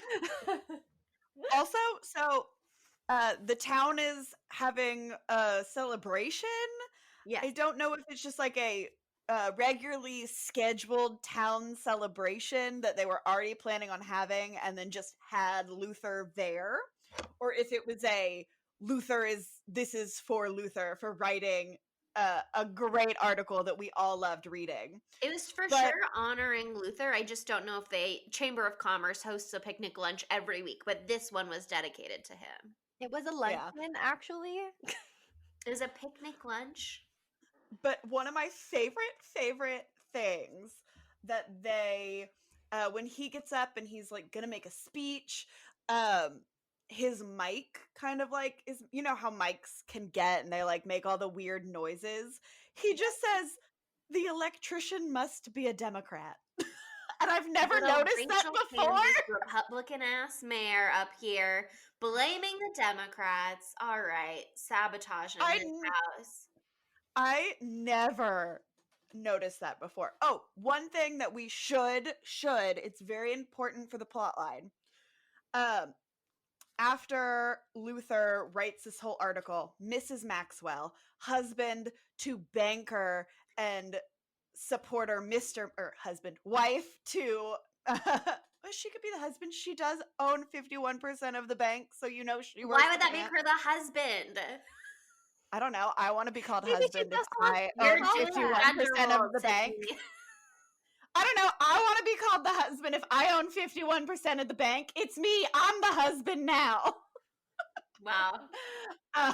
Also, so the town is having a celebration. Yes. I don't know if it's just like a regularly scheduled town celebration that they were already planning on having and then just had Luther there, or if it was this is for Luther for writing a great article that we all loved reading. It was for But- sure honoring Luther. I just don't know if Chamber of Commerce hosts a picnic lunch every week, but this one was dedicated to him. It was a Yeah. luncheon, actually. It was a picnic lunch. But one of my favorite things that they when he gets up and he's like gonna make a speech, um his mic kind of like is, you know how mics can get and they like make all the weird noises. He just says the electrician must be a Democrat. And I've never Little noticed that Rachel before. Kansas Republican ass mayor up here blaming the Democrats. All right, sabotaging I his n- house. I never noticed that before. Oh, one thing that we should it's very important for the plot line. Um After Luther writes this whole article, Mrs. Maxwell, husband to banker and supporter, Mr. or husband, wife to she could be the husband. She does own 51% of the bank, so you know she wears Why would the that make pants. her the husband? I don't know. I want to be called Maybe she husband if just wants I to be You're own called doing that. 51% gender of roles, the bank. Tiffany. I don't know. I want to be called the husband if I own 51% of the bank. It's me. I'm the husband now. Wow. Um,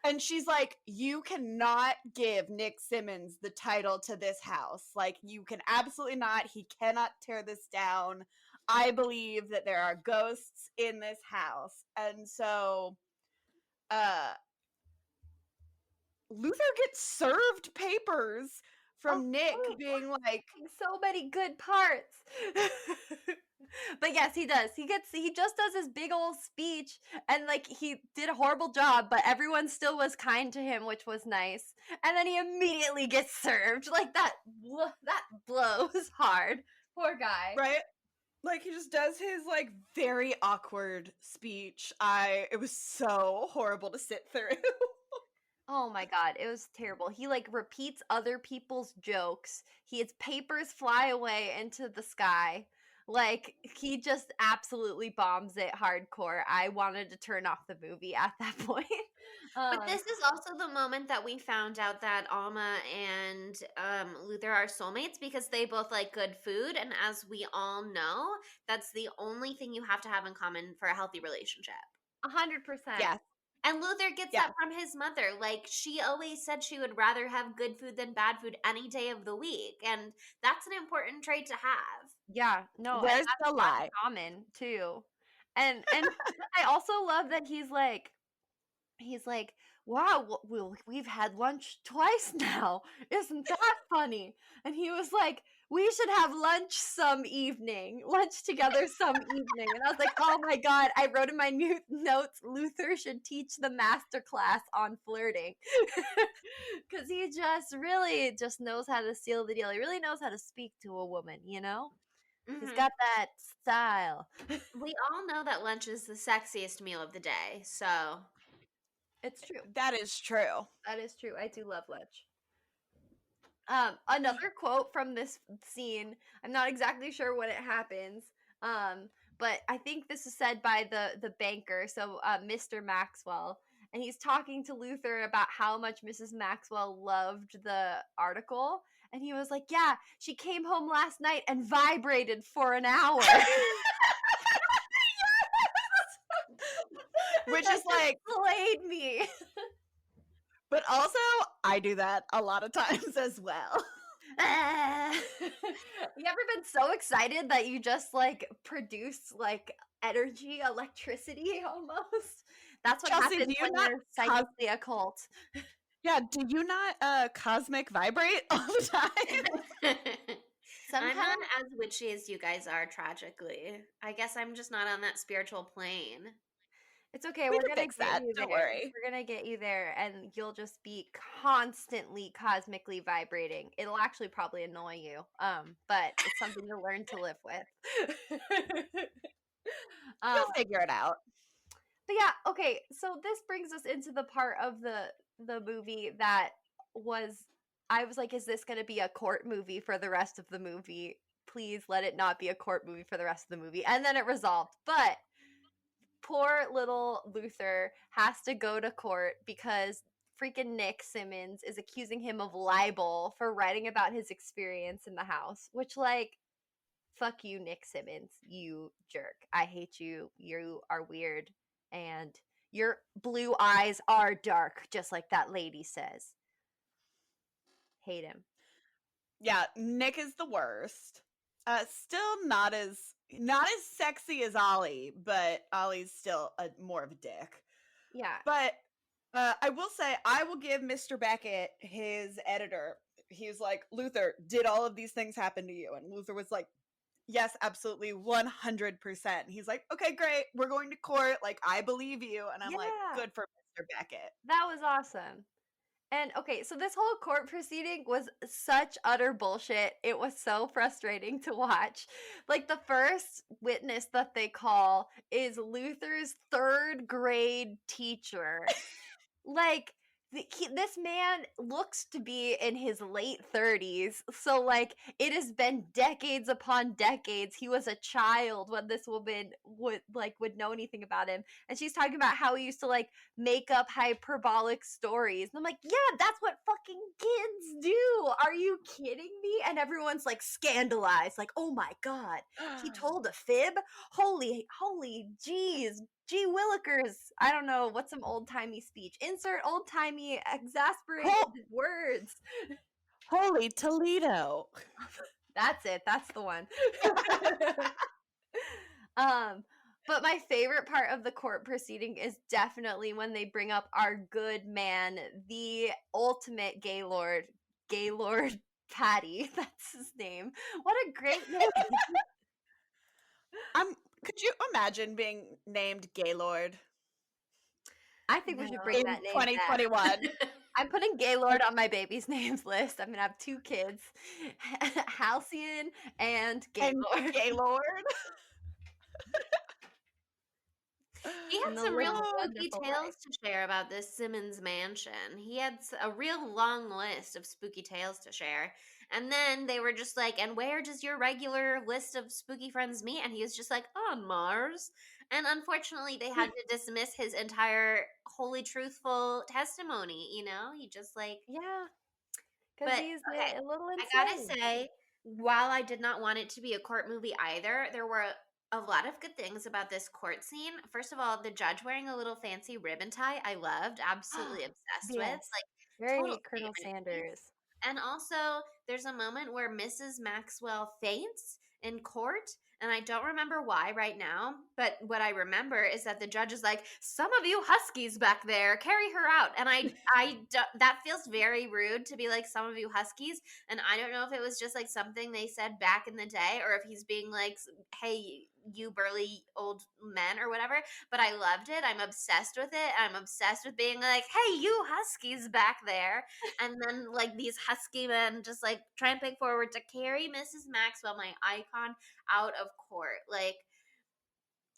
and she's like, you cannot give Nick Simmons the title to this house. Like, you can absolutely not. He cannot tear this down. I believe that there are ghosts in this house. And so Luther gets served papers from Nick Oh, being like, so many good parts. But yes, he does. He just does his big old speech, and like he did a horrible job, but everyone still was kind to him, which was nice. And then he immediately gets served. Like that blows hard. Poor guy. right? Like he just does his like very awkward speech. It was so horrible to sit through. Oh my god, it was terrible. He like repeats other people's jokes. His papers fly away into the sky. Like he just absolutely bombs it hardcore. I wanted to turn off the movie at that point. But this is also the moment that we found out that Alma and Luther are soulmates because they both like good food. And as we all know, that's the only thing you have to have in common for a healthy relationship. 100%. Yes. And Luther gets Yeah. that from his mother. Like, she always said she would rather have good food than bad food any day of the week. And that's an important trait to have. Yeah, no, and Where's that's the lie? common too. And I also love that he's like, wow, we've had lunch twice now. Isn't that funny? And he was like, we should have lunch together some evening. And I was like, oh my god, I wrote in my new notes, Luther should teach the master class on flirting. Because he just really just knows how to seal the deal. He really knows how to speak to a woman, you know? He's Mhm. got that style. We all know that lunch is the sexiest meal of the day. So, It's true. That is true. That is true. I do love lunch. Another quote from this scene. I'm not exactly sure when it happens. But I think this is said by the banker, so Mr. Maxwell, and he's talking to Luther about how much Mrs. Maxwell loved the article, and he was like, "Yeah, she came home last night and vibrated for an hour." Which That is like, just slayed me. but also I do that a lot of times as well. You ever been so excited that you just like produce like energy, electricity almost? That's what Chelsea, happens do you when not you're psychically occult. Yeah, do you not cosmic vibrate all the time? I'm Sometimes not as witchy as you guys are, tragically. I guess I'm just not on that spiritual plane. it's okay. We We're can gonna fix get that, you don't there. worry. We're gonna get you there, and you'll just be constantly cosmically vibrating. It'll actually probably annoy you, but it's something to learn to live with. You'll figure it out. But yeah, okay. So this brings us into the part of the movie that was I was like, is this going to be a court movie for the rest of the movie? Please let it not be a court movie for the rest of the movie. And then it resolved. But poor little Luther has to go to court because freaking Nick Simmons is accusing him of libel for writing about his experience in the house, which like fuck you, Nick Simmons, you jerk. I hate you. You are weird and Your blue eyes are dark, just like that lady says. Hate him. Yeah, Nick is the worst. Still not as sexy as Ollie, but Ollie's still more of a dick. Yeah. But I will say, I will give Mr. Beckett, his editor, he's like, Luther, did all of these things happen to you? And Luther was like, yes, absolutely, 100%. He's like, okay, great, we're going to court, like, I believe you. And I'm like, Yeah. good for Mr. Beckett. That was awesome. And okay, so this whole court proceeding was such utter bullshit. It was so frustrating to watch. Like, the first witness that they call is Luther's 3rd grade teacher. Like, this man looks to be in his late 30s. So, like, it has been decades upon decades. He was a child when this woman would know anything about him. And she's talking about how he used to, like, make up hyperbolic stories. And I'm like, yeah, that's what fucking kids do. Are you kidding me? And everyone's, like, scandalized. Like, oh my God, he told a fib? Holy jeez. Gee Willikers. I don't know. What's some old-timey speech? Insert old-timey exasperated words. Holy Toledo. That's it. That's the one. But my favorite part of the court proceeding is definitely when they bring up our good man, the ultimate Gaylord Patty. That's his name. What a great name. Could you imagine being named Gaylord I think we should bring in that name 2021? back. I'm putting Gaylord on my baby's names list. I'm gonna have 2 kids, Halcyon and Gaylord. Gaylord. He had And the some real little spooky wonderful tales wife. to share about this Simmons mansion. He had a real long list of spooky tales to share. And then they were just like, and where does your regular list of spooky friends meet? And he was just like, on Mars. And unfortunately, they had to dismiss his entire wholly truthful testimony, you know? He just like, Yeah, because but he's okay, a little insane. I gotta say, while I did not want it to be a court movie either, there were a lot of good things about this court scene. First of all, the judge wearing a little fancy ribbon tie, I loved, absolutely obsessed with. Yes. Like, Very total Colonel favorite. Sanders. And also, there's a moment where Mrs. Maxwell faints in court, and I don't remember why right now, but what I remember is that the judge is like, some of you huskies back there, carry her out. And that feels very rude to be like, some of you huskies. And I don't know if it was just like something they said back in the day, or if he's being like, hey, you burly old men or whatever, but I loved it. I'm obsessed with it. I'm obsessed with being like, hey, you huskies back there. And then like these husky men just like tramping forward to carry Mrs. Maxwell, my icon, out of court. Like,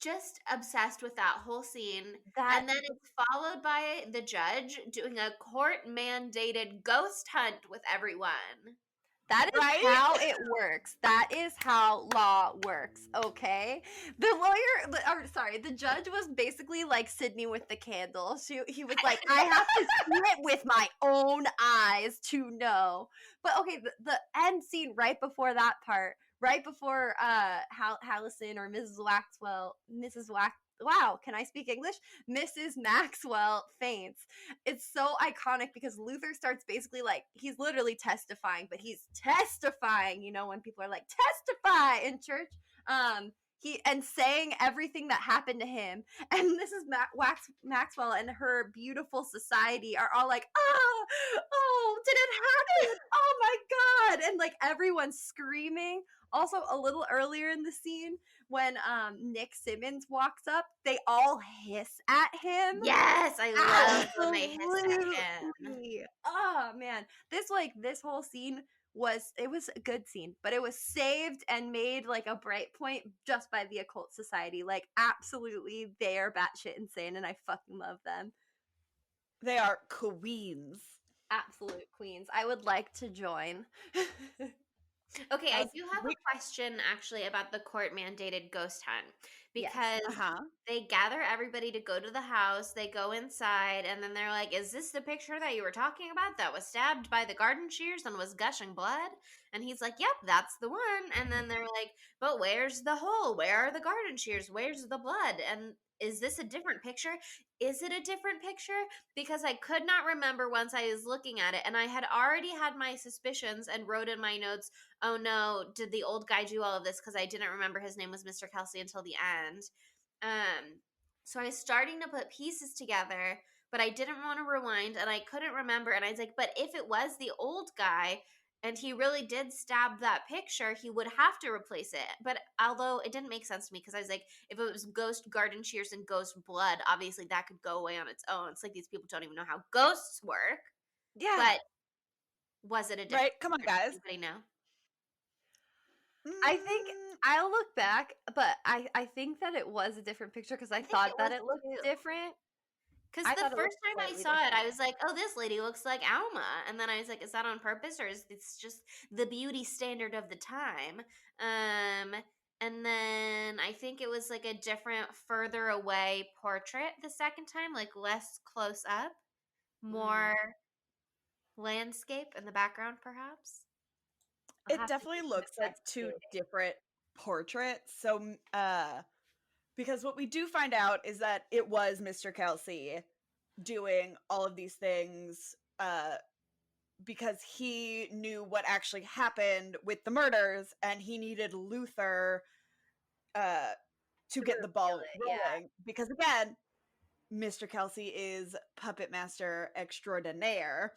just obsessed with that whole scene. And then it's followed by the judge doing a court mandated ghost hunt with everyone. That is how it works. That is how law works, okay? The judge was basically like Sydney with the candle. He was like, I have to see it with my own eyes to know. But okay, the end scene right before that part, right before Hallison or wow, can I speak English? Mrs. Maxwell faints. It's so iconic because Luther starts basically like, he's literally testifying, but he's testifying, you know, when people are like, testify in church. And saying everything that happened to him. And Mrs. Maxwell and her beautiful society are all like, oh, did it happen? Oh my God. And like everyone's screaming. Also, a little earlier in the scene, when Nick Simmons walks up, they all hiss at him. Yes, I love when they hiss at him. Oh man, this whole scene was a good scene, but it was saved and made like a bright point just by the occult society. Like, absolutely, they are batshit insane, and I fucking love them. They are queens. Absolute queens. I would like to join. Okay, I do have a question actually about the court mandated ghost hunt, because they gather everybody to go to the house, they go inside, and then they're like, is this the picture that you were talking about that was stabbed by the garden shears and was gushing blood? And he's like, yep, that's the one. And then they're like, but where's the hole? Where are the garden shears? Where's the blood? And is this a different picture? Is it a different picture? Because I could not remember once I was looking at it, and I had already had my suspicions and wrote in my notes, oh no, did the old guy do all of this? Because I didn't remember his name was Mr. Kelsey until the end. So I was starting to put pieces together, but I didn't want to rewind, and I couldn't remember. And I was like, but if it was the old guy and he really did stab that picture, he would have to replace it. But although it didn't make sense to me, because I was like, if it was ghost garden shears and ghost blood, obviously that could go away on its own. It's like these people don't even know how ghosts work. Yeah. But was it a different Right? Come on, picture? guys. Anybody know? I think I'll look back, but I think that it was a different picture because I thought it that was it looked too. different. Because I the thought it first looked time I slightly saw it, I different. was like, oh, this lady looks like Alma. And then I was like, is that on purpose, or is it's just the beauty standard of the time? And then I think it was like a different, further away portrait the second time, like less close up, more landscape in the background, perhaps. I'll It have to definitely do some looks like two investigating. different portraits. So, because what we do find out is that it was Mr. Kelsey doing all of these things, because he knew what actually happened with the murders, and he needed Luther to get the ball reveal it, yeah. rolling. Because again, Mr. Kelsey is puppet master extraordinaire.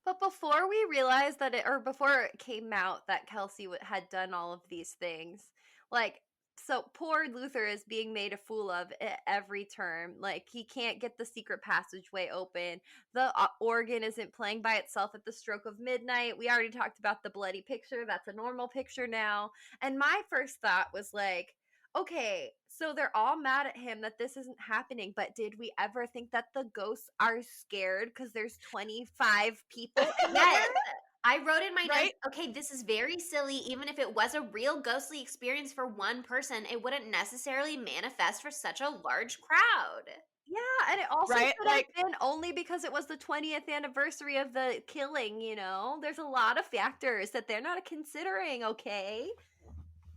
But before we realized that it, or before it came out that Kelsey had done all of these things, like, so poor Luther is being made a fool of at every turn. Like, he can't get the secret passageway open. The organ isn't playing by itself at the stroke of midnight. We already talked about the bloody picture. That's a normal picture now. And my first thought was like, okay, so they're all mad at him that this isn't happening, but did we ever think that the ghosts are scared because there's 25 people in Yes. there? I wrote in my notes, Right? okay, this is very silly. Even if it was a real ghostly experience for one person, it wouldn't necessarily manifest for such a large crowd. Yeah, and it also Right? could Like, have been only because it was the 20th anniversary of the killing, you know? There's a lot of factors that they're not considering, okay?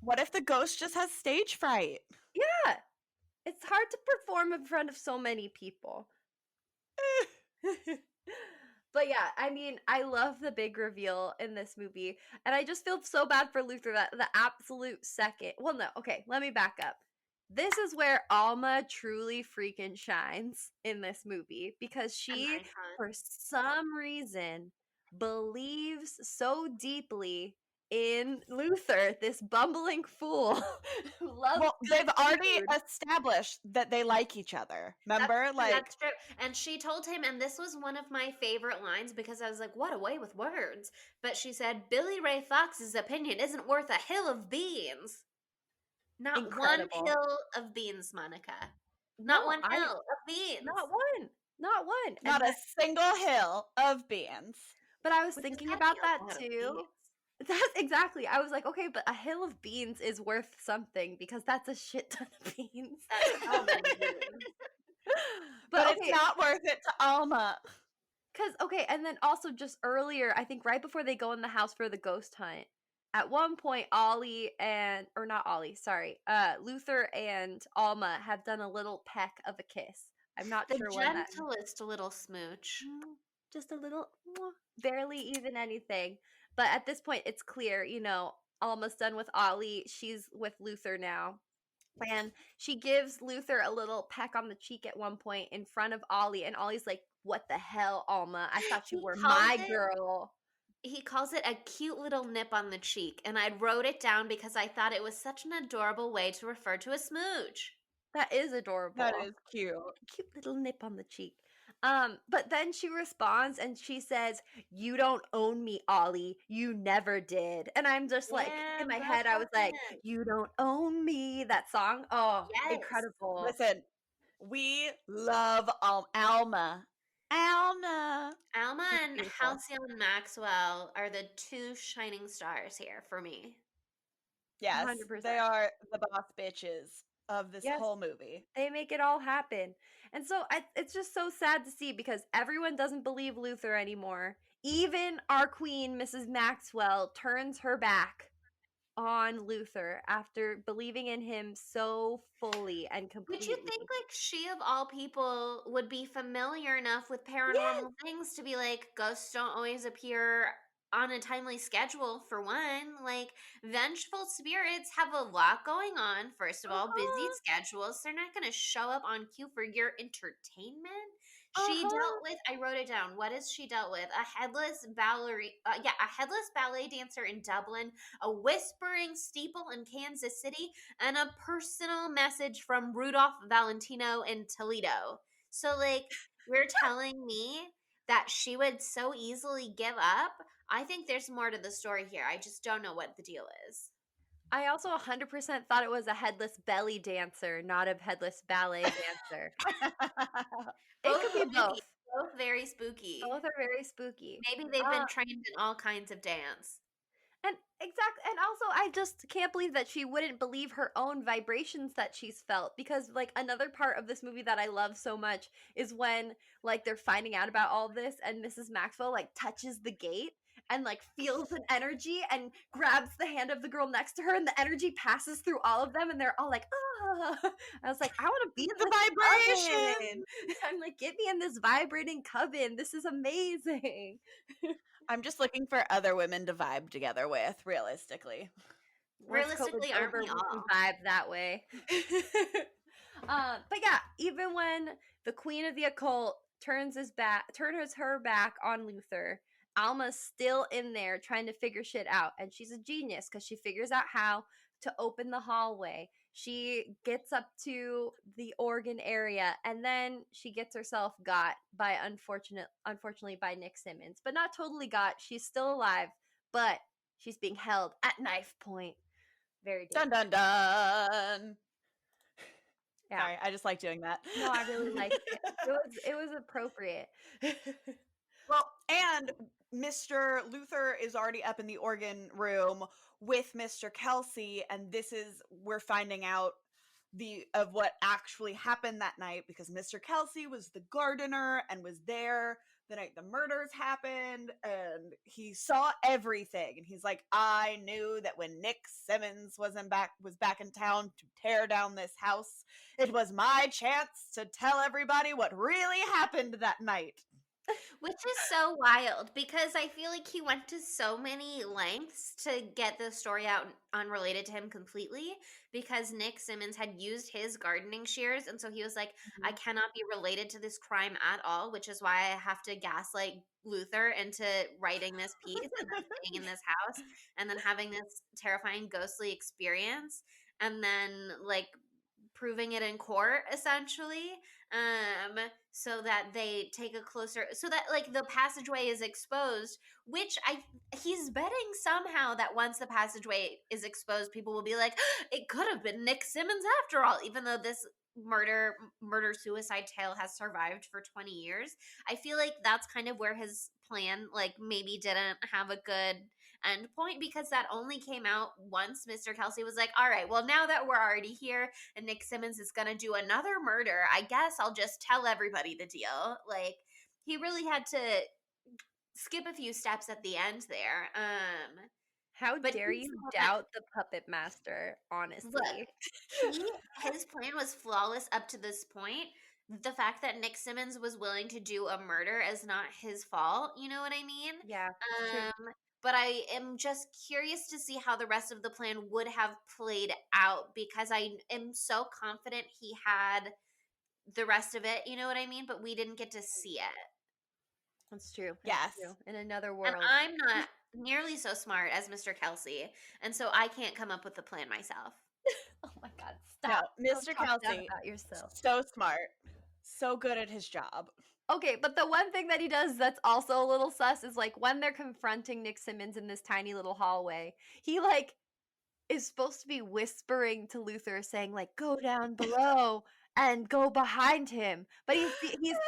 what if the ghost just has stage fright? Yeah. It's hard to perform in front of so many people. But yeah, I mean, I love the big reveal in this movie. And I just feel so bad for Luther that the absolute second. Well, no, okay, let me back up. This is where Alma truly freaking shines in this movie because she, icon. for some reason, believes so deeply in Luther, this bumbling fool who loves. Well, good they've already food. established that they like each other. Remember? That's true. And she told him, and this was one of my favorite lines because I was like, what a way with words. But she said, Billy Ray Fox's opinion isn't worth a hill of beans. Not Incredible. one hill of beans, Monica. Not one hill of beans. Not one. Not one. not a single hill of beans. But I was Which is thinking gotta about be a that lot of too. beans. That's exactly. I was like, okay, but a hill of beans is worth something because that's a shit ton of beans. That's so many beans. But okay, it's not worth it to Alma. because, okay, and then also just earlier, I think right before they go in the house for the ghost hunt, at one point, Luther and Alma have done a little peck of a kiss. I'm not The sure when that. gentlest little smooch. Just a little, barely even anything. But at this point, it's clear, you know, Alma's done with Ollie. She's with Luther now. And she gives Luther a little peck on the cheek at one point in front of Ollie. And Ollie's like, what the hell, Alma? I thought you He were calls my it- girl. He calls it a cute little nip on the cheek, and I wrote it down because I thought it was such an adorable way to refer to a smooch. That is adorable. That is cute. Cute little nip on the cheek. But then she responds and she says, you don't own me, Ollie. You never did. And I'm just like, in my head, I was like, you don't own me. That song. Oh, Yes. incredible. Listen, we love Alma. Alma. Alma She's and beautiful. Halcyon Maxwell are the two shining stars here for me. Yes, 100%. they are the boss bitches of this Yes. whole movie. They make it all happen. And so it's just so sad to see because everyone doesn't believe Luther anymore. Even our queen, Mrs. Maxwell, turns her back on Luther after believing in him so fully and completely. Would you think, like, she of all people would be familiar enough with Yes. paranormal things to be like, ghosts don't always appear on a timely schedule, for one. Like, vengeful spirits have a lot going on. First of all, busy schedules. They're not going to show up on cue for your entertainment. She dealt with, I wrote it down. What has she dealt with? A headless a headless ballet dancer in Dublin, a whispering steeple in Kansas City, and a personal message from Rudolph Valentino in Toledo. So, like, you're telling me that she would so easily give up? I think there's more to the story here. I just don't know what the deal is. I also 100% thought it was a headless belly dancer, not a headless ballet dancer. It could be spooky. both. Both very spooky. Both are very spooky. Maybe they've been trained in all kinds of dance. And also I just can't believe that she wouldn't believe her own vibrations that she's felt, because like another part of this movie that I love so much is when like they're finding out about all this and Mrs. Maxwell like touches the gate and like feels an energy and grabs the hand of the girl next to her, and the energy passes through all of them and they're all like, ah. I was like, I want to be in The this vibration. coven. I'm like, get me in this vibrating coven. This is amazing. I'm just looking for other women to vibe together with, realistically. Realistically, COVID's aren't over, we can all? vibe that way. But yeah, even when the queen of the occult turns her back on Luther, Alma's still in there trying to figure shit out, and she's a genius because she figures out how to open the hallway. She gets up to the organ area, and then she gets herself got by unfortunately by Nick Simmons, but not totally got. She's still alive, but she's being held at knife point. Very Dun dangerous. dun dun. Yeah. Sorry, I just like doing that. No, I really liked it. It was appropriate. Well, and Mr. Luther is already up in the organ room with Mr. Kelsey, and we're finding out of what actually happened that night, because Mr. Kelsey was the gardener and was there the night the murders happened, and he saw everything, and he's like, I knew that when Nick Simmons was back in town to tear down this house, it was my chance to tell everybody what really happened that night. Which is so wild, because I feel like he went to so many lengths to get the story out unrelated to him completely, because Nick Simmons had used his gardening shears, and so he was like, I cannot be related to this crime at all, which is why I have to gaslight Luther into writing this piece and then staying in this house and then having this terrifying ghostly experience and then like proving it in court, essentially, so that they take a closer, so that like the passageway is exposed, which he's betting somehow that once the passageway is exposed, people will be like, it could have been Nick Simmons after all, even though this murder suicide tale has survived for 20 years. I feel like that's kind of where his plan like maybe didn't have a good end point, because that only came out once Mr. Kelsey was like, all right, well, now that we're already here and Nick Simmons is gonna do another murder, I guess I'll just tell everybody the deal. Like, he really had to skip a few steps at the end there. How But dare he's you not- doubt the puppet master, honestly. Look, his plan was flawless up to this point. The fact that Nick Simmons was willing to do a murder is not his fault. You know what I mean? Yeah. True. But I am just curious to see how the rest of the plan would have played out, because I am so confident he had the rest of it. You know what I mean? But we didn't get to see it. That's true. Yes. True. In another world. And I'm not nearly so smart as Mr. Kelsey, and so I can't come up with the plan myself. Oh my God! Stop. No, Don't Mr. talk down Kelsey, about yourself. so smart, so good at his job. Okay, but the one thing that he does that's also a little sus is like when they're confronting Nick Simmons in this tiny little hallway, he like is supposed to be whispering to Luther, saying like, "Go down below and go behind him," but he's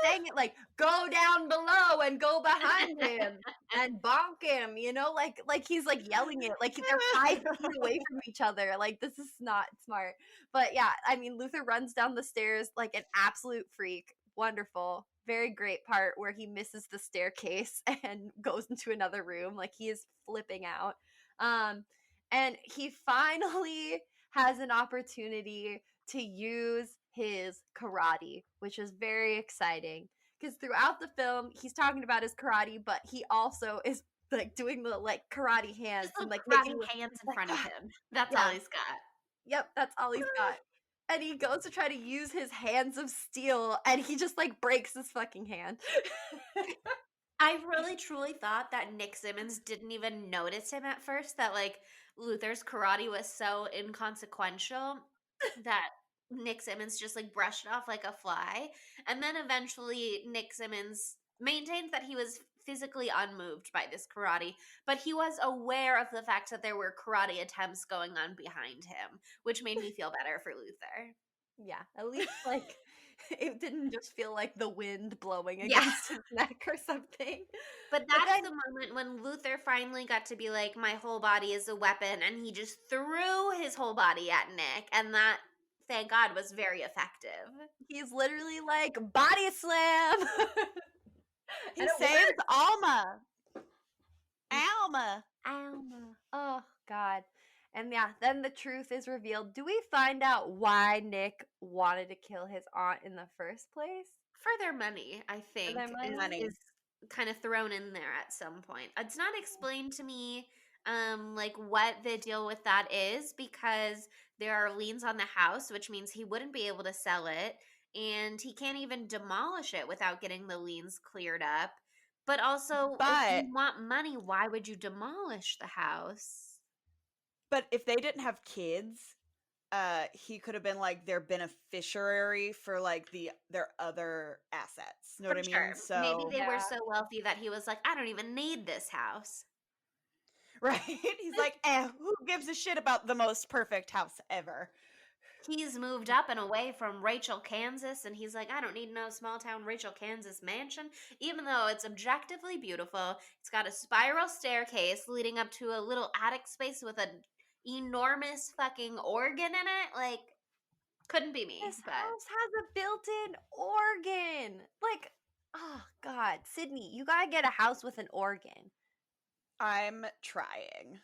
saying it like, "Go down below and go behind him and bonk him," you know, like he's like yelling it, like they're 5 feet away from each other. Like, this is not smart. But yeah, I mean, Luther runs down the stairs like an absolute freak. Wonderful. Very great part where he misses the staircase and goes into another room. Like, he is flipping out. And he finally has an opportunity to use his karate, which is very exciting. Because throughout the film, he's talking about his karate, but he also is like doing the like karate hands Just and like grabbing making hands in like, front of him. That's yeah. all he's got. Yep, that's all he's got. And he goes to try to use his hands of steel, and he just like breaks his fucking hand. I really truly thought that Nick Simmons didn't even notice him at first, that like Luther's karate was so inconsequential that Nick Simmons just like brushed it off like a fly. And then eventually Nick Simmons maintained that he was physically unmoved by this karate, but he was aware of the fact that there were karate attempts going on behind him, which made me feel better for Luther. Yeah, at least like it didn't just feel like the wind blowing Yeah. against his neck or something. But that's the moment when Luther finally got to be like, my whole body is a weapon, and he just threw his whole body at Nick, and that, thank God, was very effective. He's literally like body slam. He And it saves worked. Alma. Alma. Oh God. And yeah, then the truth is revealed. Do we find out why Nick wanted to kill his aunt in the first place? For their money, I think, their money? is kind of thrown in there at some point. It's not explained to me like what the deal with that is, because there are liens on the house, which means he wouldn't be able to sell it, and he can't even demolish it without getting the liens cleared up. But also, if But you want money, why would you demolish the house? if they didn't have kids, he could have been like their beneficiary for like their other assets. Know For what I sure. mean? So Maybe they were Yeah. so wealthy that he was like, I don't even need this house. right? He's like, who gives a shit about the most perfect house ever? He's moved up and away from Rachel, Kansas, and he's like, I don't need no small town Rachel, Kansas mansion, even though it's objectively beautiful. It's got a spiral staircase leading up to a little attic space with an enormous fucking organ in it. Like, couldn't be me. This But house has a built-in organ. Like, oh God, Sydney, you gotta get a house with an organ. I'm trying.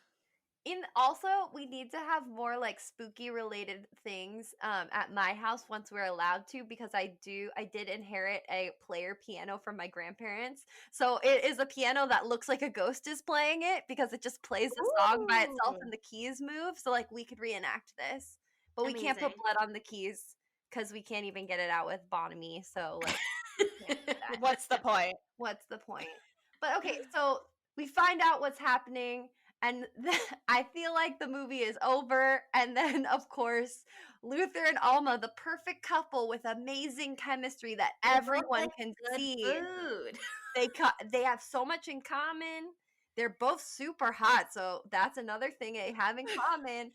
Also, we need to have more like spooky related things at my house once we're allowed to, because I did inherit a player piano from my grandparents. So it is a piano that looks like a ghost is playing it, because it just plays the song by itself Ooh. and the keys move. So like we could reenact this, but we can't put Amazing. blood on the keys because we can't even get it out with Bonamy. So like, we can't do that. What's the point? What's the point? But okay, so we find out what's happening, and I feel like the movie is over. And then, of course, Luther and Alma, the perfect couple with amazing chemistry that They both everyone like can good see. food. They have so much in common. They're both super hot, so that's another thing they have in common.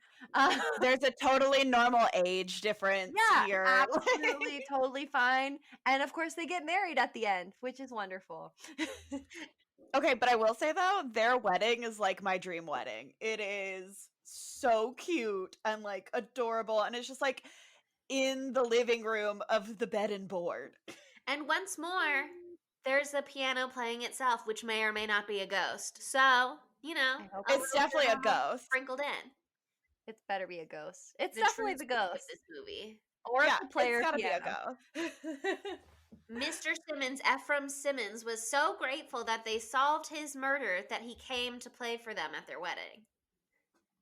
There's a totally normal age difference here. Absolutely, totally fine. And of course, they get married at the end, which is wonderful. Okay, but I will say though, their wedding is like my dream wedding. It is so cute and like adorable, and it's just like in the living room of the bed and board. And once more, there's a piano playing itself, which may or may not be a ghost. So, you know, I hope a It's little definitely a drama ghost. sprinkled in. It's better be a ghost. It's The definitely true the spirit of ghost. this movie. Or Yeah, the player it's gotta piano. be a ghost. Mr. Simmons, Ephraim Simmons, was so grateful that they solved his murder that he came to play for them at their wedding.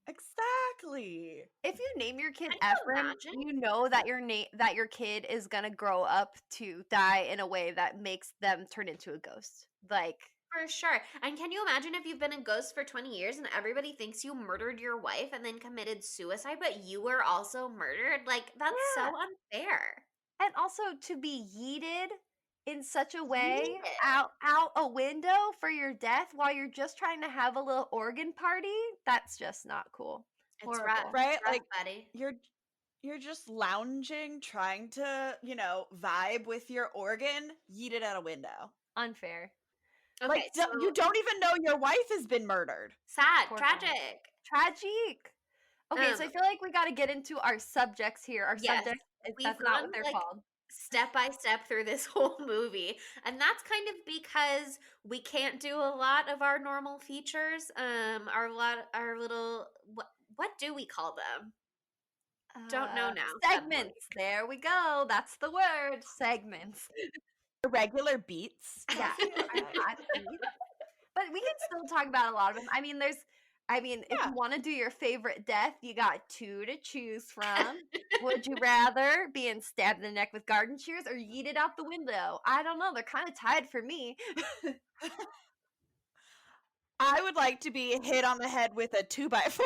Exactly. If you name your kid Can you Ephraim, imagine? you know that your kid is gonna grow up to die in a way that makes them turn into a ghost. Like, For sure. And can you imagine if you've been a ghost for 20 years and everybody thinks you murdered your wife and then committed suicide, but you were also murdered? Like, that's so unfair. and also to be yeeted in such a way Yeeted. out a window for your death while you're just trying to have a little organ party, that's just not cool. It's Horrible. rough. Right? It's rough, Like buddy. you're just lounging, trying to, vibe with your organ, yeet it out a window. Unfair. Okay, Like so you don't even know your wife has been murdered. sad, Poor guy. Tragic. Okay, so I feel like we got to get into our subjects here. Our yes, subjects, we've that's not gone, what they're like, called. step by step through this whole movie, and that's kind of because we can't do a lot of our normal features. Our little what do we call them? Don't know now. Suddenly. Segments. There we go. That's the word. Segments. Regular beats. Yeah. But we can still talk about a lot of them. I mean, if Yeah. you want to do your favorite death, you got 2 to choose from. Would you rather being stabbed in the neck with garden shears or yeeted out the window? I don't know. They're kind of tied for me. I would like to be hit on the head with a 2x4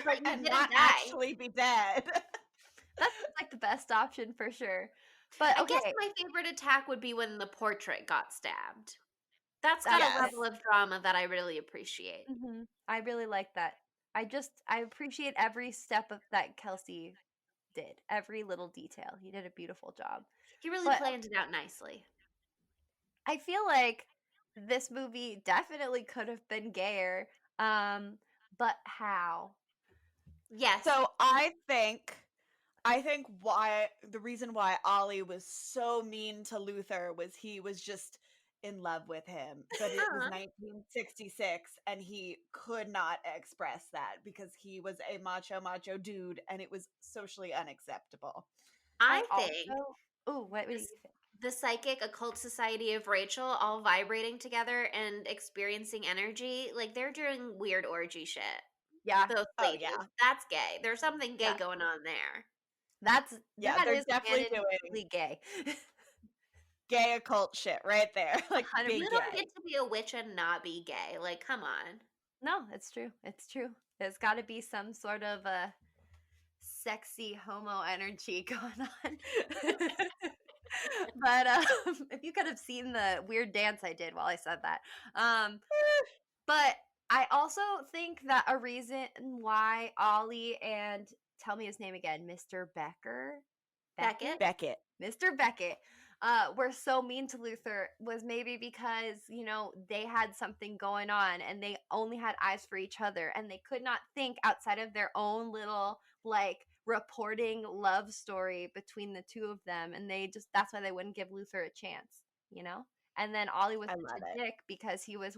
but you and didn't not die. actually be dead. That's like the best option for sure. But I okay, guess my favorite attack would be when the portrait got stabbed. That's got Yes. a level of drama that I really appreciate. I really like that. I appreciate every step of that Kelsey did. Every little detail. He did a beautiful job. He really But- planned it out nicely. I feel like this movie definitely could have been gayer. But how? Yes. So I think why the reason why Ollie was so mean to Luther was he was just in love with him. But it was 1966 and he could not express that because he was a macho dude and it was socially unacceptable. I think What do you think? the psychic occult society of Rachel all vibrating together and experiencing energy, like they're doing weird orgy shit. Yeah. Those Oh, ladies. yeah. That's gay. There's something gay Yeah. going on there. That they're is definitely doing canonically gay. gay occult shit right there. Like 100%. big You don't gay. get to be a witch and not be gay. Like, come on. No, it's true. It's true. There's got to be some sort of a sexy homo energy going on. But if you could have seen the weird dance I did while I said that. But I also think that a reason why Ollie and tell me his name again, Mr. Beckett? Mr. Beckett were so mean to Luther was maybe because, they had something going on and they only had eyes for each other and they could not think outside of their own little, reporting love story between the two of them. And that's why they wouldn't give Luther a chance, And then Ollie was such a dick because he was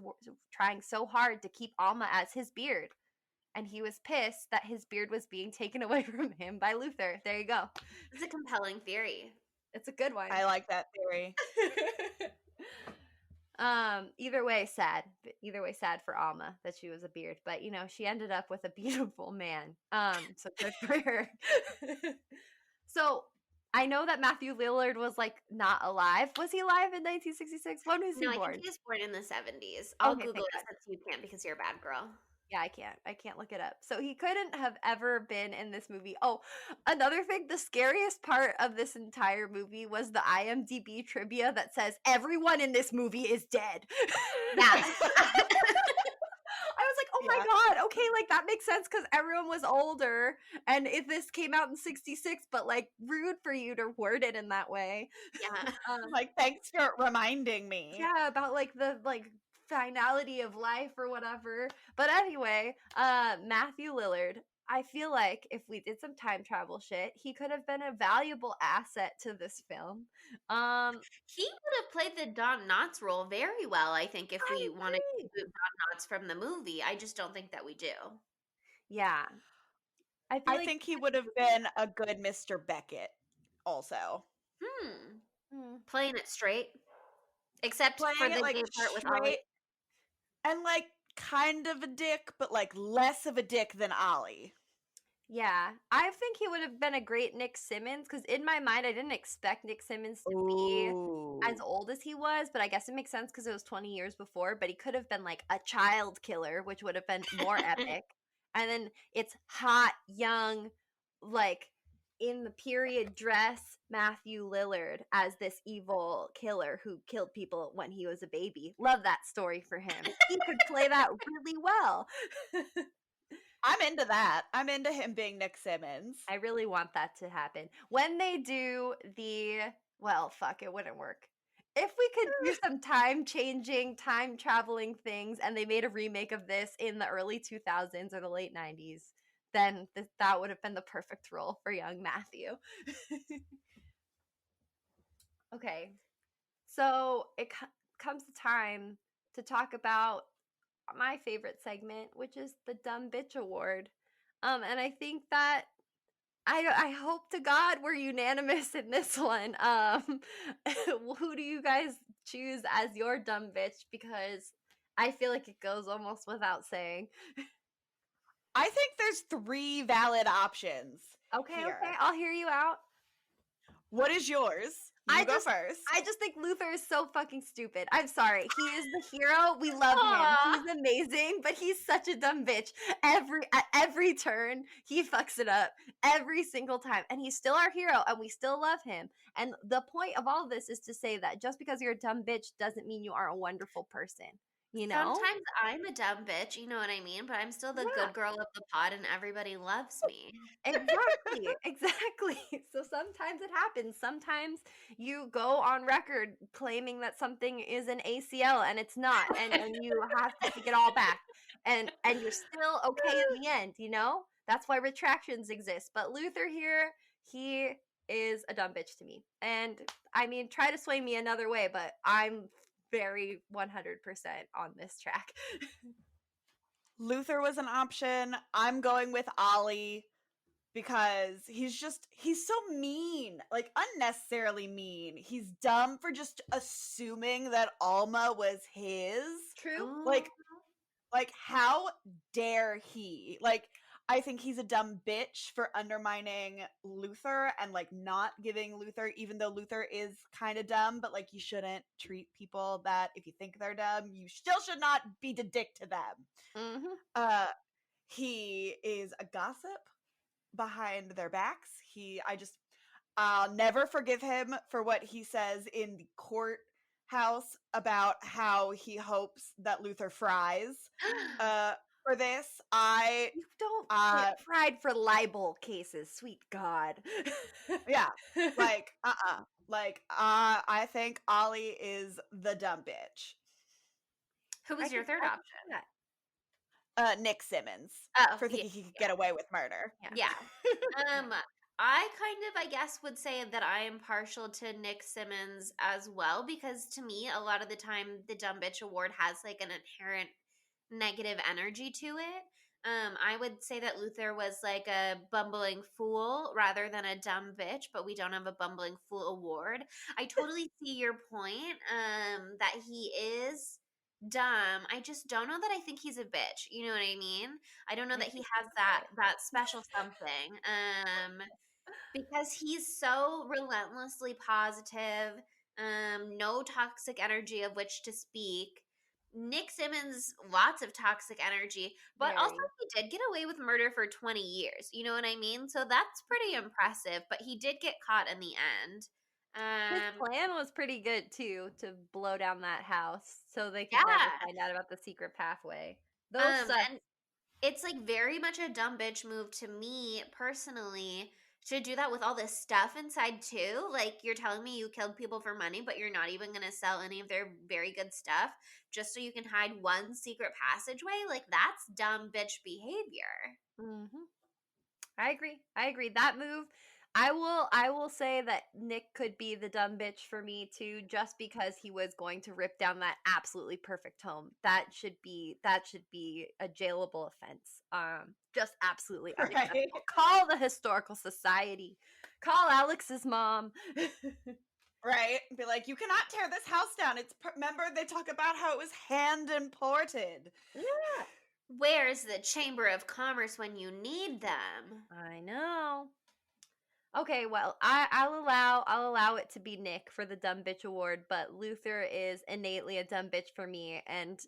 trying so hard to keep Alma as his beard. And he was pissed that his beard was being taken away from him by Luther. There you go. It's a compelling theory. It's a good one. I like that theory. Either way, sad. Either way, sad for Alma that she was a beard. But, she ended up with a beautiful man. So good for her. So I know that Matthew Lillard was not alive. Was he alive in 1966? When was he born? No, I think he was born in the 70s. I'll Okay, Google thank it since you can't because you're a bad girl. Yeah, I can't look it up. So he couldn't have ever been in this movie. Oh, another thing, the scariest part of this entire movie was the IMDb trivia that says everyone in this movie is dead. Yeah. I was like, oh my God, okay, that makes sense because everyone was older. And if this came out in 66, but rude for you to word it in that way. Yeah. Thanks for reminding me. Yeah, about the finality of life or whatever. But anyway, Matthew Lillard, I feel like if we did some time travel shit, he could have been a valuable asset to this film. He would have played the Don Knotts role very well, I think, if we wanted to do Don Knotts from the movie. I just don't think that we do. Yeah. I think he would have been a good Mr. Beckett also. Playing it straight. Except Playing for the it gay part with straight Ollie. and kind of a dick, but less of a dick than Ollie. Yeah, I think he would have been a great Nick Simmons because in my mind, I didn't expect Nick Simmons to be as old as he was, but I guess it makes sense because it was 20 years before. But he could have been a child killer, which would have been more epic. And then it's hot, young, in the period dress Matthew Lillard as this evil killer who killed people when he was a baby. Love that story for him. He could play that really well. I'm into that. I'm into him being Nick Simmons. I really want that to happen. When they do it wouldn't work. If we could do some time-changing, time-traveling things and they made a remake of this in the early 2000s or the late 90s, then that would have been the perfect role for young Matthew. Okay, so it comes to time to talk about my favorite segment, which is the Dumb Bitch Award. And I think that I hope to God we're unanimous in this one. Who do you guys choose as your dumb bitch? Because I feel like it goes almost without saying. I think there's 3 valid options. Okay, here. okay, I'll hear you out. What is yours? You go first. I just think Luther is so fucking stupid. I'm sorry. He is the hero. We love Aw. him. He's amazing, but he's such a dumb bitch. At every turn, he fucks it up every single time. And he's still our hero, and we still love him. And the point of all of this is to say that just because you're a dumb bitch doesn't mean you are a wonderful person. You know? Sometimes I'm a dumb bitch, you know what I mean? But I'm still the Yeah. good girl of the pod and everybody loves me. Exactly, exactly. So sometimes it happens. Sometimes you go on record claiming that something is an ACL and it's not, and you have to take it all back, and you're still okay in the end. You know, that's why retractions exist. But Luther here, he is a dumb bitch to me. And I mean, try to sway me another way, but I'm very 100% on this track. Luther was an option. I'm going with Ollie because he's so mean, like unnecessarily mean. He's dumb for just assuming that Alma was his. True. Like how dare he? Like, I think he's a dumb bitch for undermining Luther and like not giving Luther, even though Luther is kind of dumb, but like you shouldn't treat people that if you think they're dumb, you still should not be a dick to them. Mm-hmm. He is a gossip behind their backs. I'll never forgive him for what he says in the courthouse about how he hopes that Luther fries. For this, You don't get fried for libel cases, sweet God. yeah, like, I think Ollie is the dumb bitch. Who was your third option? Nick Simmons, Oh, for thinking he could get away with murder. Yeah. I kind of, I guess, would say that I am partial to Nick Simmons as well, because to me, a lot of the time, the Dumb Bitch Award has like an inherent negative energy to it. I would say that Luther was like a bumbling fool rather than a dumb bitch, but we don't have a bumbling fool award. I totally see your point, that he is dumb. I just don't know that I think he's a bitch. You know what I mean? I don't know that he has that special something. Because he's so relentlessly positive, no toxic energy of which to speak. Nick Simmons, lots of toxic energy, but also he did get away with murder for 20 years. You know what I mean? So that's pretty impressive, but he did get caught in the end. His plan was pretty good too, to blow down that house so they could never find out about the secret pathway. Those suck. And it's like very much a dumb bitch move to me personally to do that with all this stuff inside too. Like, you're telling me you killed people for money, but you're not even going to sell any of their very good stuff just so you can hide one secret passageway. Like, that's dumb bitch behavior. Mm-hmm. I agree. That move, I will say that Nick could be the dumb bitch for me too, just because he was going to rip down that absolutely perfect home. That should be a jailable offense. Just absolutely unacceptable. Right. Call the historical society. Call Alex's mom. Right? Be like, you cannot tear this house down. Remember they talk about how it was hand imported. Yeah. Where's the Chamber of Commerce when you need them? I know. Okay, well, I'll allow it to be Nick for the dumb bitch award, but Luther is innately a dumb bitch for me, and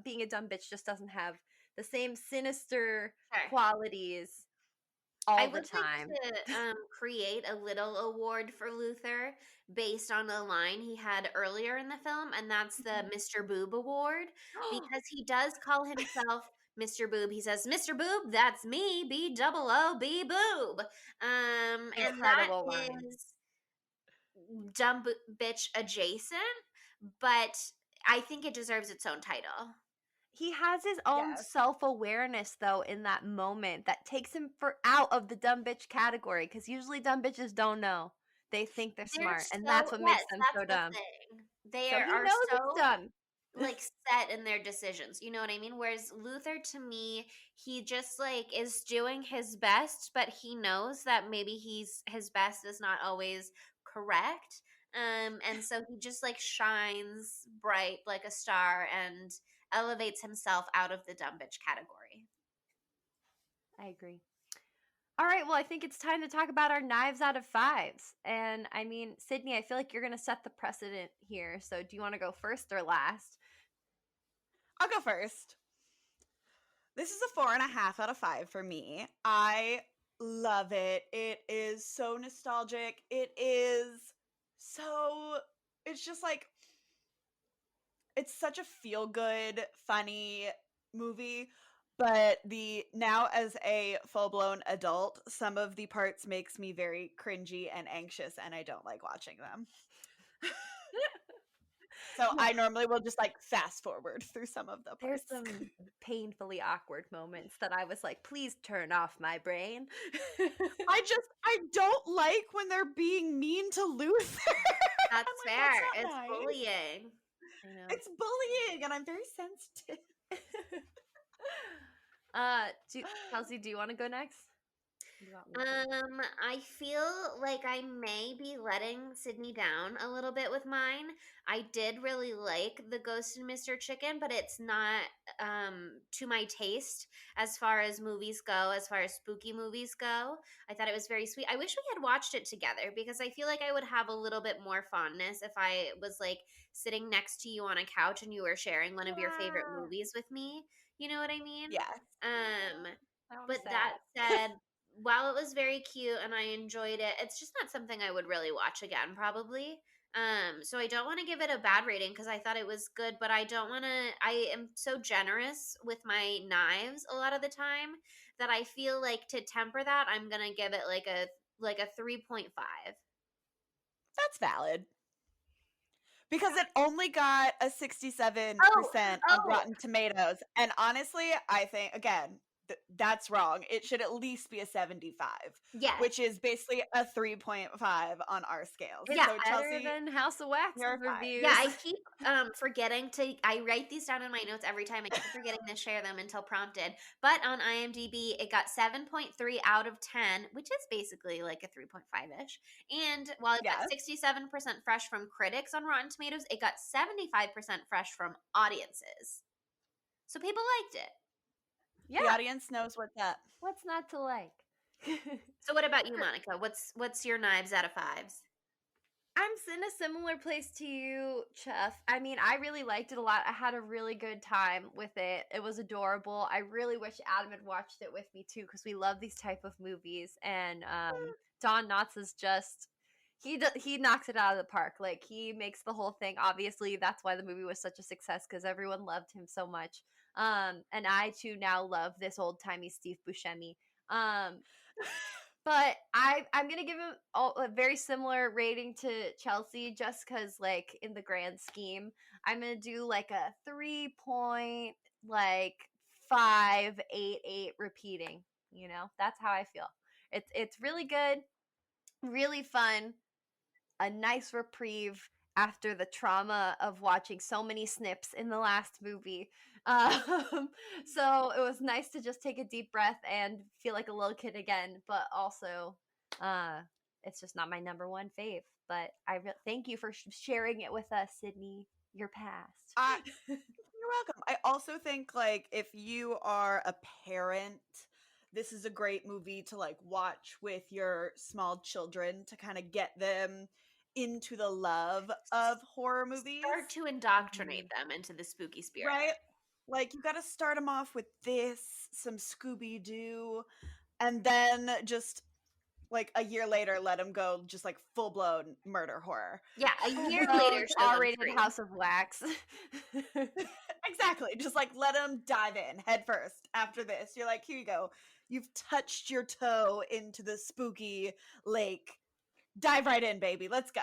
being a dumb bitch just doesn't have the same sinister qualities all the time. I would like to create a little award for Luther based on a line he had earlier in the film, and that's the Mr. Boob Award, because he does call himself Mr. Boob. He says, "Mr. Boob, that's me, B-O-O-B Boob." And that is dumb bitch adjacent, but I think it deserves its own title. He has his own self-awareness, though, in that moment that takes him out of the dumb bitch category, because usually dumb bitches don't know. They think they're smart, and that's what makes them so dumb. They so are he knows so it's dumb. like set in their decisions. You know what I mean? Whereas Luther, to me, he just like is doing his best, but he knows that maybe his best is not always correct. And so he just like shines bright like a star and elevates himself out of the dumb bitch category. I agree. All right, well, I think it's time to talk about our knives out of fives. And I mean, Sydney, I feel like you're going to set the precedent here. So do you want to go first or last? I'll go first. This is a 4.5 out of 5 for me. I love it. It is so nostalgic. It's just like, it's such a feel-good, funny movie. But now as a full-blown adult, some of the parts makes me very cringy and anxious, and I don't like watching them. So I normally will just like fast forward through some of the There's parts. some painfully awkward moments that I was like, please turn off my brain. I don't like when they're being mean to Luther. That's like, fair. that's not It's nice. bullying. I know. It's bullying, and I'm very sensitive. Kelsey, do you want to go next? You want me to? I feel like I may be letting Sydney down a little bit with mine. I did really like The Ghost and Mr. Chicken, but it's not to my taste as far as movies go, as far as spooky movies go. I thought it was very sweet. I wish we had watched it together because I feel like I would have a little bit more fondness if I was like sitting next to you on a couch and you were sharing one of your favorite Yeah. movies with me. You know what I mean? Yes. Now I'm But sad. that said, while it was very cute and I enjoyed it, it's just not something I would really watch again, probably. So I don't want to give it a bad rating because I thought it was good, but I don't want to. I am so generous with my knives a lot of the time that I feel like to temper that, I'm gonna give it like a 3.5. That's valid. Because it only got a 67% on Oh. Rotten Tomatoes. And honestly, I think, again, that's wrong. It should at least be a 75. Yes. Which is basically a 3.5 on our scales. It's Yeah, so better Chelsea, than House of Wax you're fine. reviews. Yeah, I keep forgetting to. I write these down in my notes every time. I keep forgetting to share them until prompted. But on IMDb, it got 7.3 out of 10, which is basically like a 3.5-ish. And while it got 67% fresh from critics on Rotten Tomatoes, it got 75% fresh from audiences. So people liked it. Yeah. The audience knows what's up. What's not to like? So what about you, Monica? What's your knives out of fives? I'm in a similar place to you, Chef. I mean, I really liked it a lot. I had a really good time with it. It was adorable. I really wish Adam had watched it with me too, because we love these type of movies. And Don Knotts is just he knocks it out of the park. Like, he makes the whole thing. Obviously, that's why the movie was such a success, because everyone loved him so much. And I too now love this old timey Steve Buscemi. But I'm gonna give him a very similar rating to Chelsea, just because, like, in the grand scheme, I'm gonna do like a 3.588 repeating. You know, that's how I feel. It's really good, really fun, a nice reprieve after the trauma of watching so many snips in the last movie. So it was nice to just take a deep breath and feel like a little kid again, but also it's just not my number one fave. But I thank you for sharing it with us, Sydney, your past. You're welcome. I also think, like, if you are a parent, this is a great movie to like watch with your small children to kind of get them into the love of horror movies. Start to indoctrinate them into the spooky spirit. Right? Like, you got to start them off with some Scooby-Doo, and then just like a year later let them go just like full-blown murder horror. Yeah, a year later, R-rated House of Wax. Exactly. Just like let them dive in head first. After this, you're like, here you go. You've touched your toe into the spooky lake. Dive right in, baby. Let's go.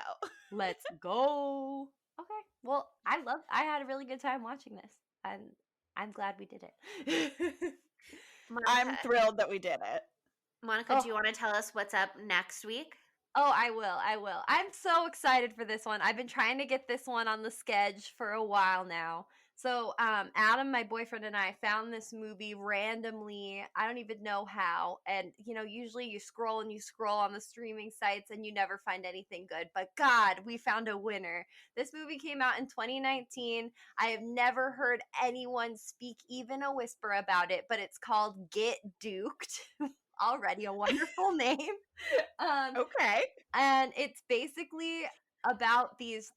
Let's go. Okay. Well, I had a really good time watching this, and I'm glad we did it. I'm thrilled that we did it. Monica, do you want to tell us what's up next week? Oh, I will. I'm so excited for this one. I've been trying to get this one on the schedule for a while now. So Adam, my boyfriend, and I found this movie randomly. I don't even know how. And, usually you scroll and you scroll on the streaming sites and you never find anything good. But God, we found a winner. This movie came out in 2019. I have never heard anyone speak even a whisper about it, but it's called Get Duked. Already a wonderful name. Okay. And it's basically about these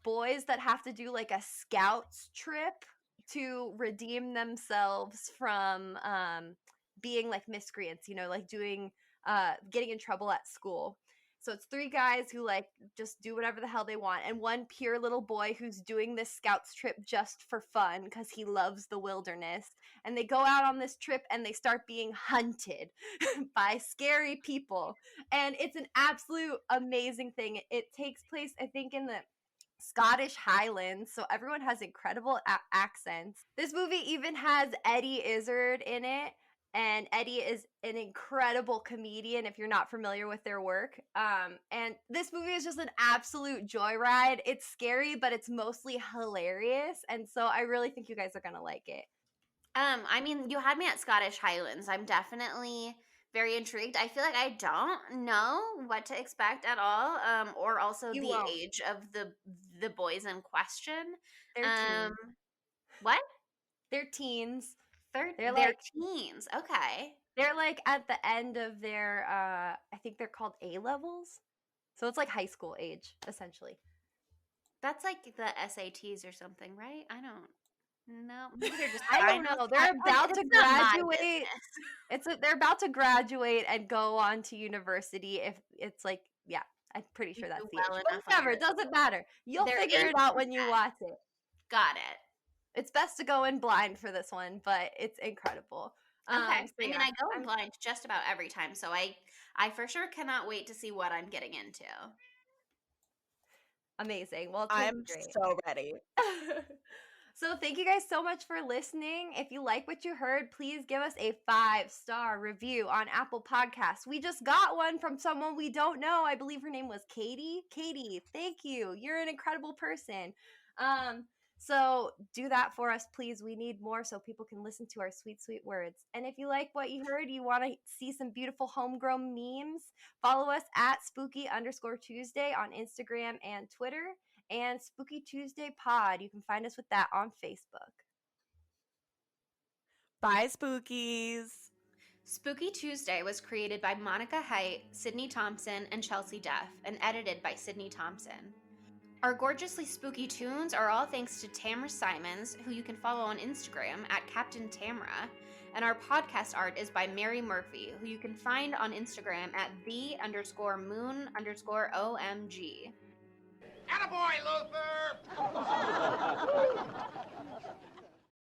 boys that have to do a scouts trip to redeem themselves from being miscreants, doing getting in trouble at school. So it's 3 guys who just do whatever the hell they want, and one pure little boy who's doing this scouts trip just for fun because he loves the wilderness. And they go out on this trip and they start being hunted by scary people. And it's an absolute amazing thing. It takes place, I think, in the Scottish Highlands, so everyone has incredible accents. This movie even has Eddie Izzard in it, and Eddie is an incredible comedian if you're not familiar with their work. And this movie is just an absolute joyride. It's scary, but it's mostly hilarious, and so I really think you guys are gonna like it. I mean, you had me at Scottish Highlands. I'm definitely very intrigued. I feel like I don't know what to expect at all, or also You the won't. age of the boys in question. They're teens. What? They're teens. They're like- teens. Okay. They're at the end of their I think they're called A levels. So it's high school age, essentially. That's like the SATs or something, right? I don't know. Maybe they're just I don't know. They're about to It's not my graduate. business. They're about to graduate and go on to university. If it's yeah, I'm pretty sure that's the well age. But enough whatever, on it doesn't matter. You'll Their figure age it out is when you set. watch it. Got it. It's best to go in blind for this one, but it's incredible. Okay. So I mean, yeah, I go in blind just about every time, so I for sure cannot wait to see what I'm getting into. amazing. Well, it's gonna I'm be great. so ready. So thank you guys so much for listening. If you like what you heard, please give us a 5-star review on Apple Podcasts. We just got one from someone we don't know. I believe her name was Katie. Katie, thank you. You're an incredible person. So do that for us, please. We need more so people can listen to our sweet, sweet words. And if you like what you heard, you want to see some beautiful homegrown memes, follow us at spooky_Tuesday on Instagram and Twitter, and Spooky Tuesday Pod. You can find us with that on Facebook. Bye, Spookies. Spooky Tuesday was created by Monica Height, Sydney Thompson, and Chelsea Duff, and edited by Sydney Thompson. Our gorgeously spooky tunes are all thanks to Tamra Simons, who you can follow on Instagram at Captain Tamra, and our podcast art is by Mary Murphy, who you can find on Instagram at the_moon_OMG. Attaboy, Luther!